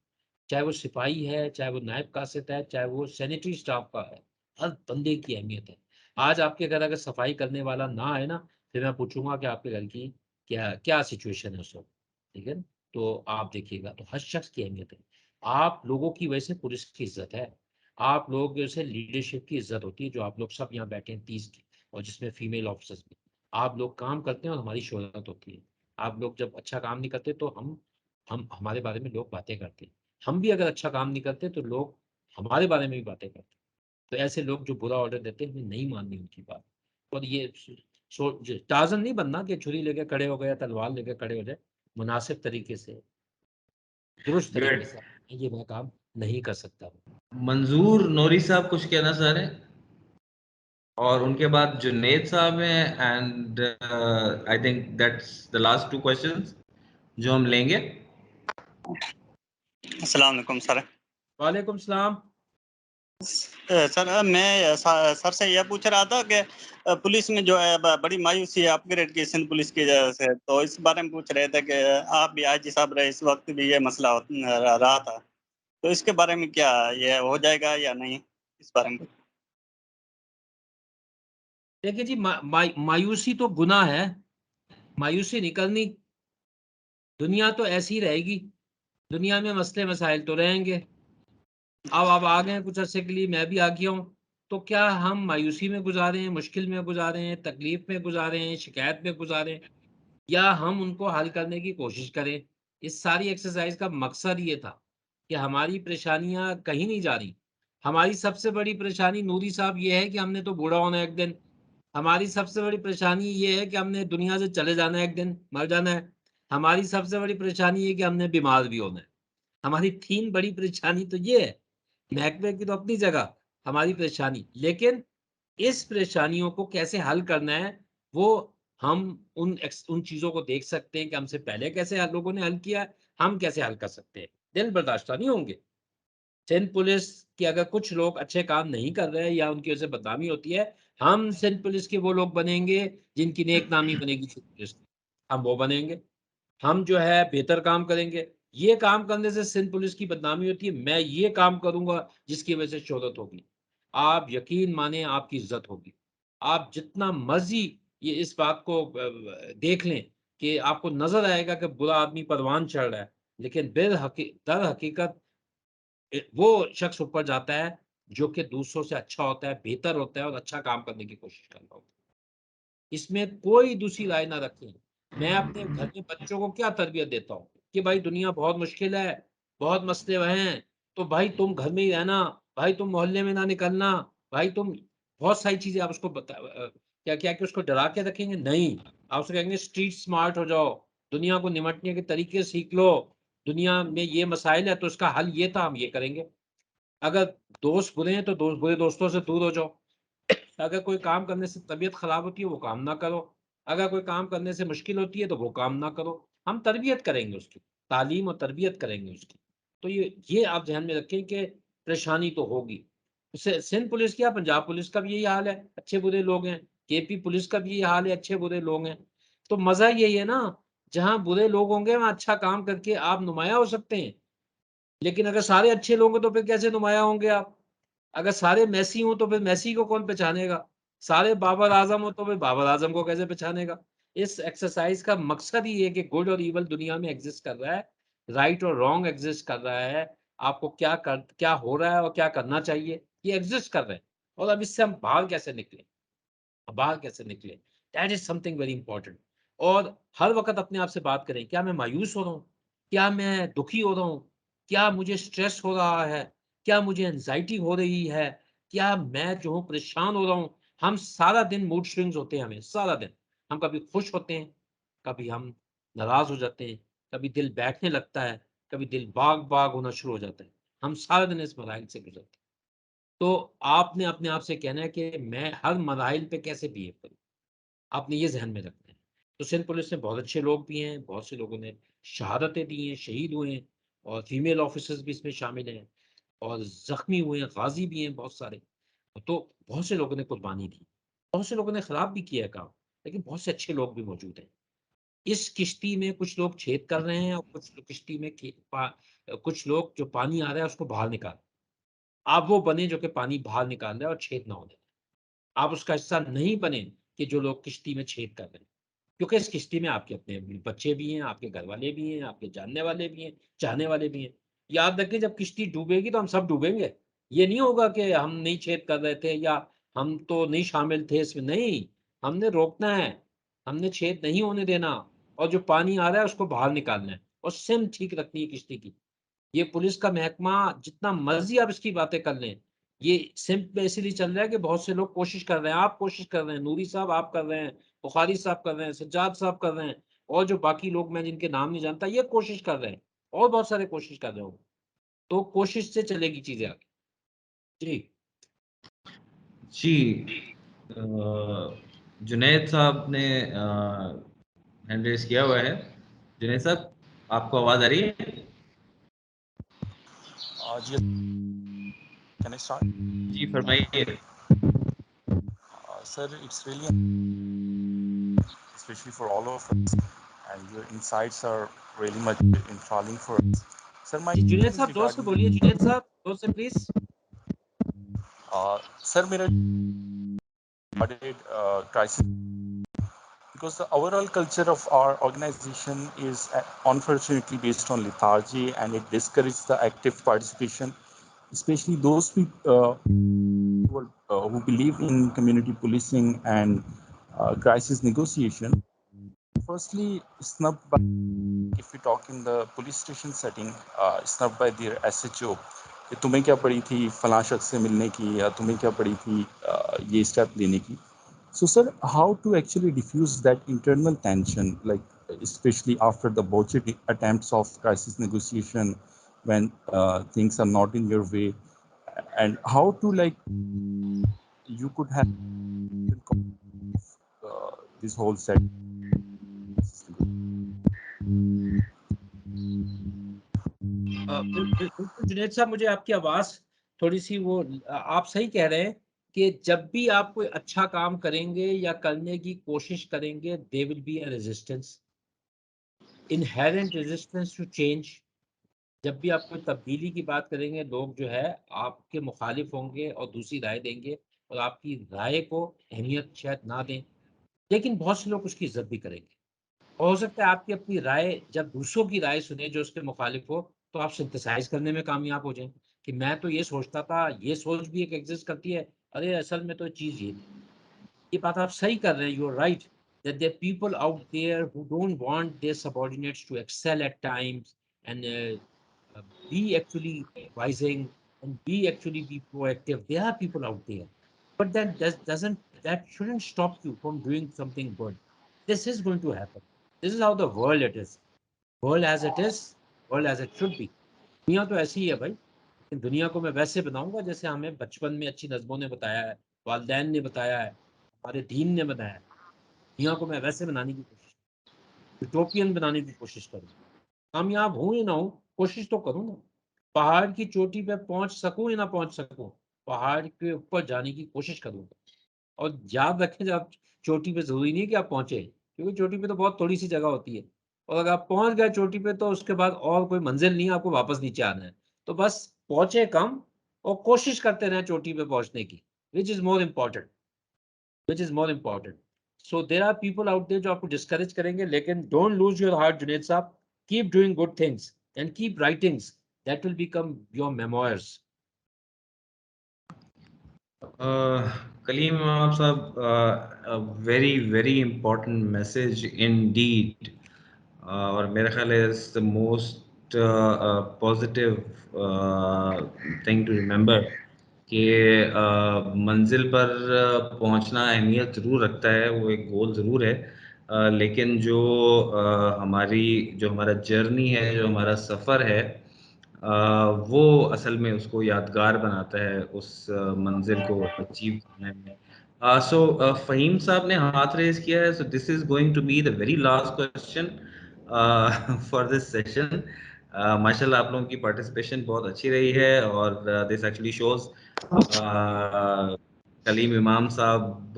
चाहे वो सिपाही है, चाहे वो नायब कासिद है, चाहे वो सैनिटरी स्टाफ का है। हर बंदे की अहमियत है। आज आपके घर अगर सफाई करने वाला ना आए ना, फिर मैं पूछूंगा कि आपके घर की क्या क्या सिचुएशन है उस वक्त। ठीक है ना? तो आप देखिएगा तो हर शख्स की अहमियत है। आप लोगों की वजह से पुलिस की इज्जत है, आप लोग से लीडरशिप की इज्जत होती है, जो आप लोग सब यहाँ बैठे हैं 30 की, और जिसमें फीमेल ऑफिसर्स भी। आप लोग काम करते हैं और हमारी शोहरत होती है। आप लोग जब अच्छा काम नहीं करते तो हम हमारे बारे में लोग बातें करते हैं। हम भी अगर अच्छा काम नहीं करते तो लोग हमारे बारे में भी बातें करते हैं। तो ऐसे लोग जो बुरा ऑर्डर देते हैं हमें नहीं माननी उनकी बात। और ये टार्जन नहीं बनना कि छुरी लेके खड़े हो गए या तलवार लेके खड़े हो जाए। मुनासिब तरीके से, दुरुस्त तरीके ग्रेट। से ये मैं काम नहीं कर सकता। मंजूर नूरी साहब कुछ कहना चाह रहे हैं, और उनके बाद जुनेद साहब हैं, and I think that's the last two questions जो हम लेंगे। अस्सलाम वालेकुम सर। वालेकुम सलाम। सर मैं सर से यह पूछ रहा था कि पुलिस में जो है बड़ी मायूसी है अपग्रेड की सिंध पुलिस की वजह से, तो इस बारे में पूछ रहे थे कि आप भी आईजी साहब रहे, इस वक्त भी ये मसला रहा था, तो इसके बारे में क्या ये हो जाएगा या नहीं, इस बारे में। देखिए जी, मायूसी तो गुनाह है, मायूसी निकलनी। दुनिया तो ऐसी ही रहेगी, दुनिया में मसले मसाइल तो रहेंगे। अब आप आ गए हैं कुछ अरसे के लिए, मैं भी आ गया हूँ। तो क्या हम मायूसी में गुजारे हैं, मुश्किल में गुजारे हैं, तकलीफ में गुजारे हैं, शिकायत में गुजारे हैं, या हम उनको हल करने की कोशिश करें? इस सारी एक्सरसाइज का मकसद ये था कि हमारी परेशानियां कहीं नहीं जा रही। हमारी सबसे बड़ी परेशानी नूरी साहब ये है कि हमने तो बूढ़ा होना है एक दिन। हमारी सबसे बड़ी परेशानी ये है कि हमने दुनिया से चले जाना है एक दिन, मर जाना है। हमारी सबसे बड़ी परेशानी ये है कि हमने बीमार भी होना है। हमारी 3 बड़ी परेशानी तो ये है। महकमे की तो अपनी जगह हमारी परेशानी, लेकिन इस परेशानियों को कैसे हल करना है, वो हम उन चीज़ों को देख सकते हैं कि हमसे पहले कैसे लोगों ने हल किया है, हम कैसे हल कर सकते हैं। दिल बर्दाश्त नहीं होंगे। सिंध पुलिस के अगर कुछ लोग अच्छे काम नहीं कर रहे हैं या उनकी वजह से बदनामी होती है, हम सिंध पुलिस के वो लोग बनेंगे जिनकी नेक नामी बनेगी सिंध पुलिस की। हम वो बनेंगे, हम जो है बेहतर काम करेंगे। ये काम करने से सिंध पुलिस की बदनामी होती है, मैं ये काम करूंगा जिसकी वजह से शोहरत होगी। आप यकीन माने आपकी इज्जत होगी। आप जितना मर्जी ये इस बात को देख लें कि आपको नजर आएगा कि बुरा आदमी परवान चढ़ रहा है, लेकिन दर हकीकत वो शख्स ऊपर जाता है जो कि दूसरों से अच्छा होता है, बेहतर होता है और अच्छा काम करने की कोशिश कर रहा होता है। इसमें कोई दूसरी राय ना रखें। मैं अपने घर में बच्चों को क्या तरबियत देता हूँ कि भाई दुनिया बहुत मुश्किल है, बहुत मसले हैं, तो भाई तुम घर में ही रहना, भाई तुम मोहल्ले में ना निकलना, भाई तुम बहुत सारी चीजें आप उसको क्या क्या कि उसको डरा के रखेंगे? नहीं, आप उसको कहेंगे स्ट्रीट स्मार्ट हो जाओ, दुनिया को निमटने के तरीके सीख लो, दुनिया में ये मसाइल है तो उसका हल ये था, हम ये करेंगे। अगर दोस्त बुरे हैं तो बुरे दोस्तों से दूर हो जाओ। अगर कोई काम करने से तबीयत खराब होती है वो काम ना करो। अगर कोई काम करने से मुश्किल होती है तो वो काम ना करो। हम तरबियत करेंगे उसकी, तालीम और तरबियत करेंगे उसकी। तो ये आप ध्यान में रखें कि परेशानी तो होगी। सिंध पुलिस क्या, पंजाब पुलिस का भी यही हाल है, अच्छे बुरे लोग हैं। केपी पुलिस का भी यही हाल है, अच्छे बुरे लोग हैं। तो मजा यही है ना, जहां बुरे लोग होंगे वहां अच्छा काम करके आप नुमाया हो सकते हैं। लेकिन अगर सारे अच्छे लोग हैं तो फिर कैसे नुमाया होंगे आप? अगर सारे मैसी हों तो फिर मैसी को कौन पहचानेगा? सारे बाबर आजम हो तो फिर बाबर आजम को कैसे पहचानेगा? इस एक्सरसाइज का मकसद ही है कि गुड और इवल दुनिया में एग्जिस्ट कर रहा है, राइट और रॉन्ग एग्जिस्ट कर रहा है। आपको क्या हो रहा है और क्या करना चाहिए, ये एग्जिस्ट कर रहे हैं। और अब इससे हम बाहर कैसे निकले, that is something very important. और हर वक्त अपने आप से बात करें, क्या मैं मायूस हो रहा हूँ, क्या मैं दुखी हो रहा हूँ, क्या मुझे स्ट्रेस हो रहा है, क्या मुझे एंजाइटी हो रही है, क्या मैं जो हूँ परेशान हो रहा हूँ। हम सारा दिन मूड स्विंग्स होते हैं, हमें सारा दिन हम कभी खुश होते हैं, कभी हम नाराज हो जाते हैं, कभी दिल बैठने लगता है, कभी दिल बाग बाग होना शुरू हो जाता है। हम सारा दिन इस मराइल से गुजरते हैं। तो आपने अपने आप से कहना है कि मैं हर मराइल पे कैसे बिहेव करूँ, आपने ये ज़हन में रखना है। तो सिंध पुलिस में बहुत अच्छे लोग भी हैं, बहुत से लोगों ने शहादतें दी हैं, शहीद हुए हैं, और फीमेल ऑफिसर्स भी इसमें शामिल हैं, और ज़ख्मी हुए हैं, गाज़ी भी हैं बहुत सारे। तो बहुत से लोगों ने कुर्बानी दी, बहुत से लोगों ने खराब भी किया है काम, लेकिन बहुत से अच्छे लोग भी मौजूद हैं। इस किश्ती में कुछ लोग छेद कर रहे हैं और कुछ किश्ती में कुछ लोग जो पानी आ रहा है उसको बाहर निकाल। आप वो बने जो कि पानी बाहर निकाल रहे हैं और छेद ना होने दें। आप उसका हिस्सा नहीं बने कि जो लोग किश्ती में छेद कर रहे हैं। क्योंकि इस किश्ती में आपके अपने भी बच्चे भी हैं, आपके घरवाले भी हैं, आपके जानने वाले भी हैं, चाहने वाले भी हैं। याद रखें, जब किश्ती डूबेगी तो हम सब डूबेंगे। ये नहीं होगा कि हम नहीं छेद कर रहे थे या हम तो नहीं शामिल थे इसमें, नहीं। हमने रोकना है, हमने छेद नहीं होने देना, और जो पानी आ रहा है उसको बाहर निकालना है और सिम ठीक रखनी है किश्ती की। ये पुलिस का महकमा, जितना मर्जी आप इसकी बातें कर लें, ये सिर्फ में इसीलिए चल रहा है कि बहुत से लोग कोशिश कर रहे हैं, आप कोशिश कर रहे हैं, नूरी साहब आप कर रहे हैं, बुखारी साहब कर रहे हैं, सज्जाद साहब कर रहे हैं, और जो बाकी लोग मैं जिनके नाम नहीं जानता ये कोशिश कर रहे हैं, और बहुत सारे कोशिश कर रहे हो। तो कोशिश से चलेगी चीजें आगे। जी जी, जुनैद साहब ने हैंड रेज किया हुआ है। जुनैद साहब, आपको आवाज आ रही है? जी, can I start? जी फरमाइए। Sir, it's really, especially for all of us, and your insights are really much enthralling for us. Sir, my ji, Junaid question is साहब जोर से regarding बोलिए, the, जुनैद साहब जोर से प्लीज। sir, मेरा crisis, because the overall culture of our organization is unfortunately based on lethargy, and it discourages the active participation, especially those people who believe in community policing and crisis negotiation. Firstly, snubbed by, if we talk in the police station setting, snubbed by their SHO, कि तुम्हें क्या पड़ी थी फलां शख्स से मिलने की, या तुम्हें क्या पड़ी थी ये स्टेप लेने की. So, sir, how to actually diffuse that internal tension, like especially after the botched attempts of crisis negotiation, when things are not in your way, and how to, like, you could have this whole set. बिल्कुल जुनैद साहब, मुझे आपकी आवाज थोड़ी सी वो, आप सही कह रहे हैं कि जब भी आप कोई अच्छा काम करेंगे या करने की कोशिश करेंगे, there will be a resistance, inherent resistance to change. जब भी आप कोई तब्दीली की बात करेंगे, लोग जो है आपके मुखालिफ होंगे और दूसरी राय देंगे, और आपकी राय को अहमियत शायद ना दें, लेकिन बहुत से लोग उसकी इज्जत भी करेंगे। और हो सकता है आपकी अपनी राय जब दूसरों की राय सुने जो उसके मुखालिफ हो, तो आप सिंथेसाइज करने में कामयाब हो जाएं कि मैं तो ये सोचता था, ये सोच भी एक एग्जिस्ट करती है, अरे असल में तो चीज ये थी। ये बात आप सही कर रहे हैं, you are right, that there people out there who don't want their subordinates to excel at times, and be actually advising and be actually be proactive. There are people out there, but that shouldn't stop you from doing something good. This is going to happen. This is how the world it is. World as it is, world as it should be. दुनिया तो ऐसी ही है भाई, लेकिन दुनिया को मैं वैसे बनाऊंगा जैसे हमें बचपन में अच्छी नज़्मों ने बताया है, वालिदैन ने बताया है, हमारे दीन ने बताया है। दुनिया को मैं वैसे बनाने की कोशिश। यूटोपियन बनाने की कोशिश करूँ। कामयाब हूँ या ना हूँ, कोशिश तो करूँ ना। पहाड़ की चोटी पे पहुँच सकूँ या ना पहुँच सकूँ, पहाड़ के ऊपर जाने की कोशिश करूँगा। और याद रखें जब आप चोटी पे ज़रूरी नहीं है कि आप पहुँचे, क्योंकि चोटी पे तो बहुत थोड़ी-सी जगह होती है। और अगर आप पहुँच गए चोटी पे तो उसके बाद और कोई मंज़िल नहीं है, आपको वापस नीचे आना है। तो बस पहुँचे कम और कोशिश करते रहें चोटी पे पहुँचने की, which is more important, which is more important. So there are people out there जो आपको डिस्करेज करेंगे, लेकिन don't lose your heart Junaid साहब, keep doing good things and keep writings, that will become your memoirs. Kaleem Imam साहब, very very important message indeed, और मेरा ख्याल है it's the most positive thing to remember कि मंजिल पर पहुंचना अहमियत ज़रूर रखता है, वो एक गोल ज़रूर है, लेकिन जो हमारा जर्नी है, जो हमारा सफ़र है, वो असल में उसको यादगार बनाता है, उस मंजिल को अचीव करने में। सो फ़हीम साहब ने हाथ रेज़ किया है, so this is going to be the very last question for this session. माशाल्लाह आप लोगों की पार्टिसिपेशन बहुत अच्छी रही है, और this actually shows Kaleem Imam साहब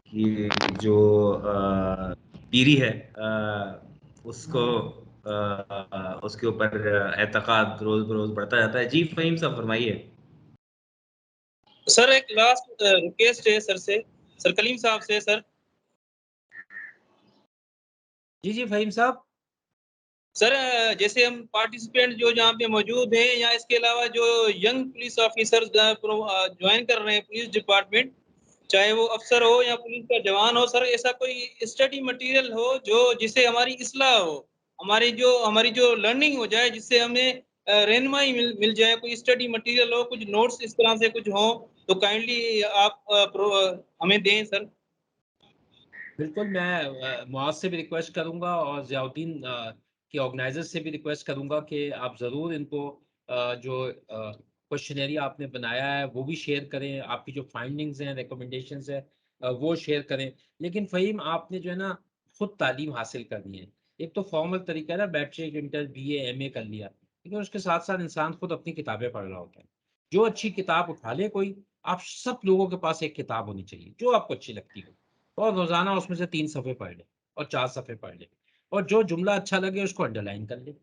की जो पीरी है, उसको उसके ऊपर एतकाद रोज बरोज बढ़ता जाता है। जी फ़हीम साहब फरमाइए। सर एक लास्ट रिक्वेस्ट है सर से, सर कलीम साहब से। सर जी फ़हीम साहब। सर जैसे हम पार्टिसिपेंट जो जहाँ पे मौजूद हैं, या इसके अलावा जो यंग पुलिस ऑफिसर्स ज्वाइन कर रहे हैं पुलिस डिपार्टमेंट, चाहे वो अफसर हो या पुलिस का जवान हो, सर ऐसा कोई स्टडी मटेरियल हो जो जिससे हमारी इस्लाह हो, हमारी जो लर्निंग हो जाए, जिससे हमें रहनुमाई मिल जाए, कोई स्टडी मटेरियल हो, कुछ नोट्स इस तरह से कुछ हो, तो काइंडली आप हमें दें सर। बिल्कुल, मैं मुआज़ से भी रिक्वेस्ट करूँगा और ज़ियाउद्दीन के ऑर्गेनाइज़र से भी रिक्वेस्ट करूँगा कि आप ज़रूर इनको जो क्वेश्चनरी आपने बनाया है, वो भी शेयर करें। आपकी जो फाइंडिंग्स हैं, रिकमेंडेशंस हैं, वो शेयर करें। लेकिन फ़हीम, आपने जो है ना, खुद तालीम हासिल करनी है। एक तो फॉर्मल तरीका है ना, मैट्रिक, इंटर, बीए, एमए कर लिया, लेकिन उसके साथ-साथ इंसान खुद अपनी किताबें पढ़ रहा होता है। जो अच्छी किताब उठा ले कोई, आप सब लोगों के पास एक किताब होनी चाहिए, जो आपको अच्छी लगती हो। और रोज़ाना उसमें से 3 सफ़े पढ़ लें और 4 सफ़े पढ़ लें, और जो जुमला अच्छा लगे उसको अंडरलाइन कर लें,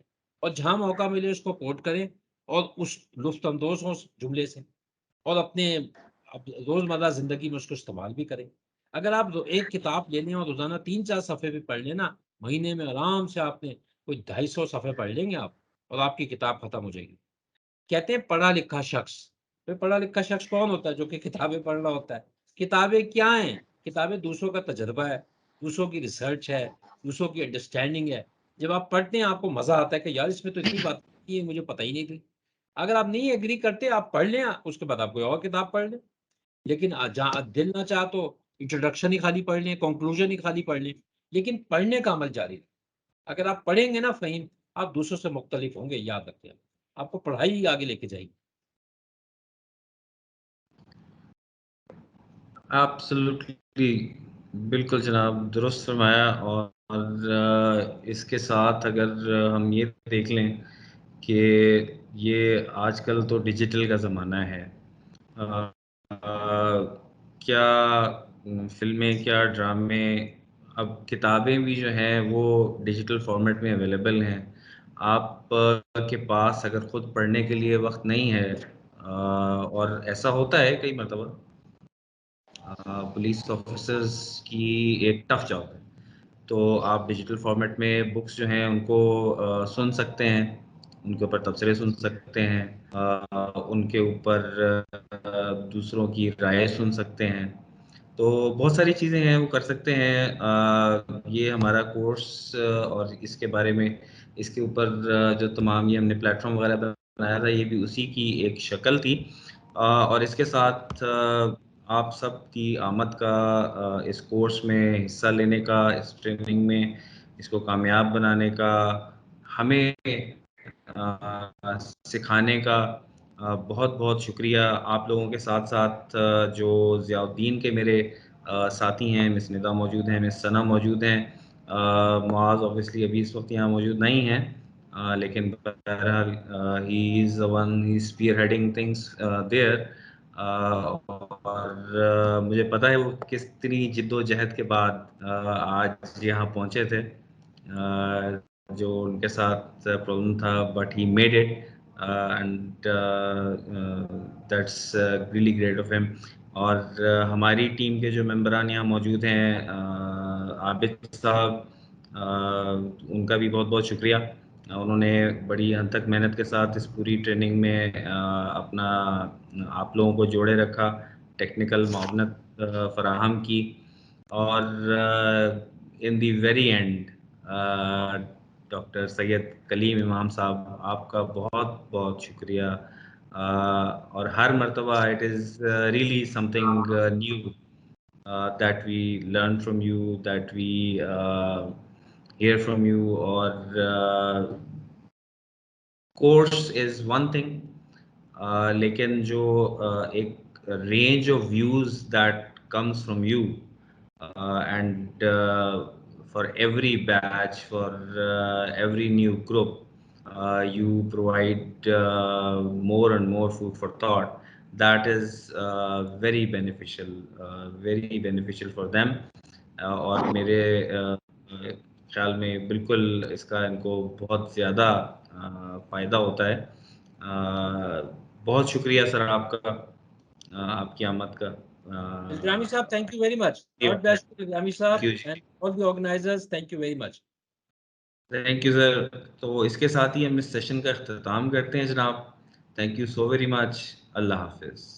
और जहाँ मौका मिले उसको कोट करें और उस लुत्फ़ अंदोज़ हों उस जुमले से, और अपने अब रोज़मर्रा ज़िंदगी में उसको इस्तेमाल भी करें। अगर आप रो एक किताब ले लें और रोज़ाना 3-4 सफ़े भी पढ़ लें ना, महीने में आराम से आपने कोई 250 सफ़े पढ़ लेंगे आप, और आपकी किताब खत्म हो जाएगी। कहते हैं पढ़ा-लिखा शख्स, तो पढ़ा-लिखा शख्स कौन होता है? जो कि किताबें पढ़ रहा होता है। किताबें क्या हैं? किताबें दूसरों का तजुर्बा है, दूसरों की रिसर्च है, दूसरों की अंडरस्टैंडिंग है। जब आप पढ़ते हैं आपको मज़ा आता है कि यार इसमें तो इतनी बात थी, मुझे पता ही नहीं थी। अगर आप नहीं एग्री करते, आप पढ़ लें, उसके बाद आप कोई और किताब पढ़ लें। लेकिन जहाँ दिल ना चाहा तो इंट्रोडक्शन ही खाली पढ़ लें, कंक्लूजन ही खाली पढ़ लें, लेकिन पढ़ने का अमल जारी रखें। अगर आप पढ़ेंगे ना फ़हीम, आप दूसरों से मुख्तलिफ होंगे, याद रखें। आपको पढ़ाई ही आगे लेके जाएगी। एब्सोल्युटली, बिल्कुल जनाब, दुरुस्त फरमाया। और इसके साथ अगर हम ये देख लें कि ये आजकल तो डिजिटल का ज़माना है, क्या फ़िल्में, क्या ड्रामे, अब किताबें भी जो हैं वो डिजिटल फॉर्मेट में अवेलेबल हैं। आप के पास अगर खुद पढ़ने के लिए वक़्त नहीं है, और ऐसा होता है कई मर्तबा, पुलिस ऑफिसर्स की एक टफ जॉब है, तो आप डिजिटल फॉर्मेट में बुक्स जो हैं उनको सुन सकते हैं, उनके ऊपर तबसरे सुन सकते हैं, उनके ऊपर दूसरों की राय सुन सकते हैं। तो बहुत सारी चीज़ें हैं वो कर सकते हैं। ये हमारा कोर्स और इसके बारे में, इसके ऊपर जो तमाम ये हमने प्लेटफॉर्म वगैरह बनाया था, ये भी उसी की एक शक्ल थी। और इसके साथ आप सब की आमद का, इस कोर्स में हिस्सा लेने का, इस ट्रेनिंग में इसको कामयाब बनाने का, हमें सिखाने का बहुत बहुत शुक्रिया। आप लोगों के साथ साथ जो ज़ियाउद्दीन के मेरे साथी हैं, मिस निदा मौजूद हैं, मिस सना मौजूद हैं, मुआज़ ऑब्वियसली अभी इस वक्त यहाँ मौजूद नहीं है, लेकिन बहरहाल he is the one he spearheading things there, और मुझे पता है वो कितनी जिद्दोजहद के बाद आज यहाँ पहुँचे थे। जो उनके साथ प्रॉब्लम था, but he made it, and that's really great of him. और हमारी टीम के जो मेंबरान यहाँ मौजूद हैं, आबिद साहब, उनका भी बहुत बहुत शुक्रिया। उन्होंने बड़ी अथक मेहनत के साथ इस पूरी ट्रेनिंग में अपना आप लोगों को जोड़े रखा, टेक्निकल मावनत फराहम की, और in the very end doctor Syed Kaleem Imam साहब, आपका बहुत बहुत शुक्रिया। और हर मर्तबा it is really something new that we learn from you, that we hear from you, or course is one thing, लेकिन जो एक range of views that comes from you, and for every batch, for every new group, you provide more and more food for thought. That is very beneficial for them, और मेरे ख्याल में बिल्कुल इसका इनको बहुत ज़्यादा फ़ायदा होता है। बहुत शुक्रिया सर आपका, आपकी आमद का। Ilgrami Sahab, thank you very much. God bless you, Ilgrami Sahab, and all the organizers. Thank you very much. Thank you sir. तो इसके साथ ही हम इस सेशन का अख्ताम करते हैं जनाब। Thank you so very much. अल्लाह हाफिज़।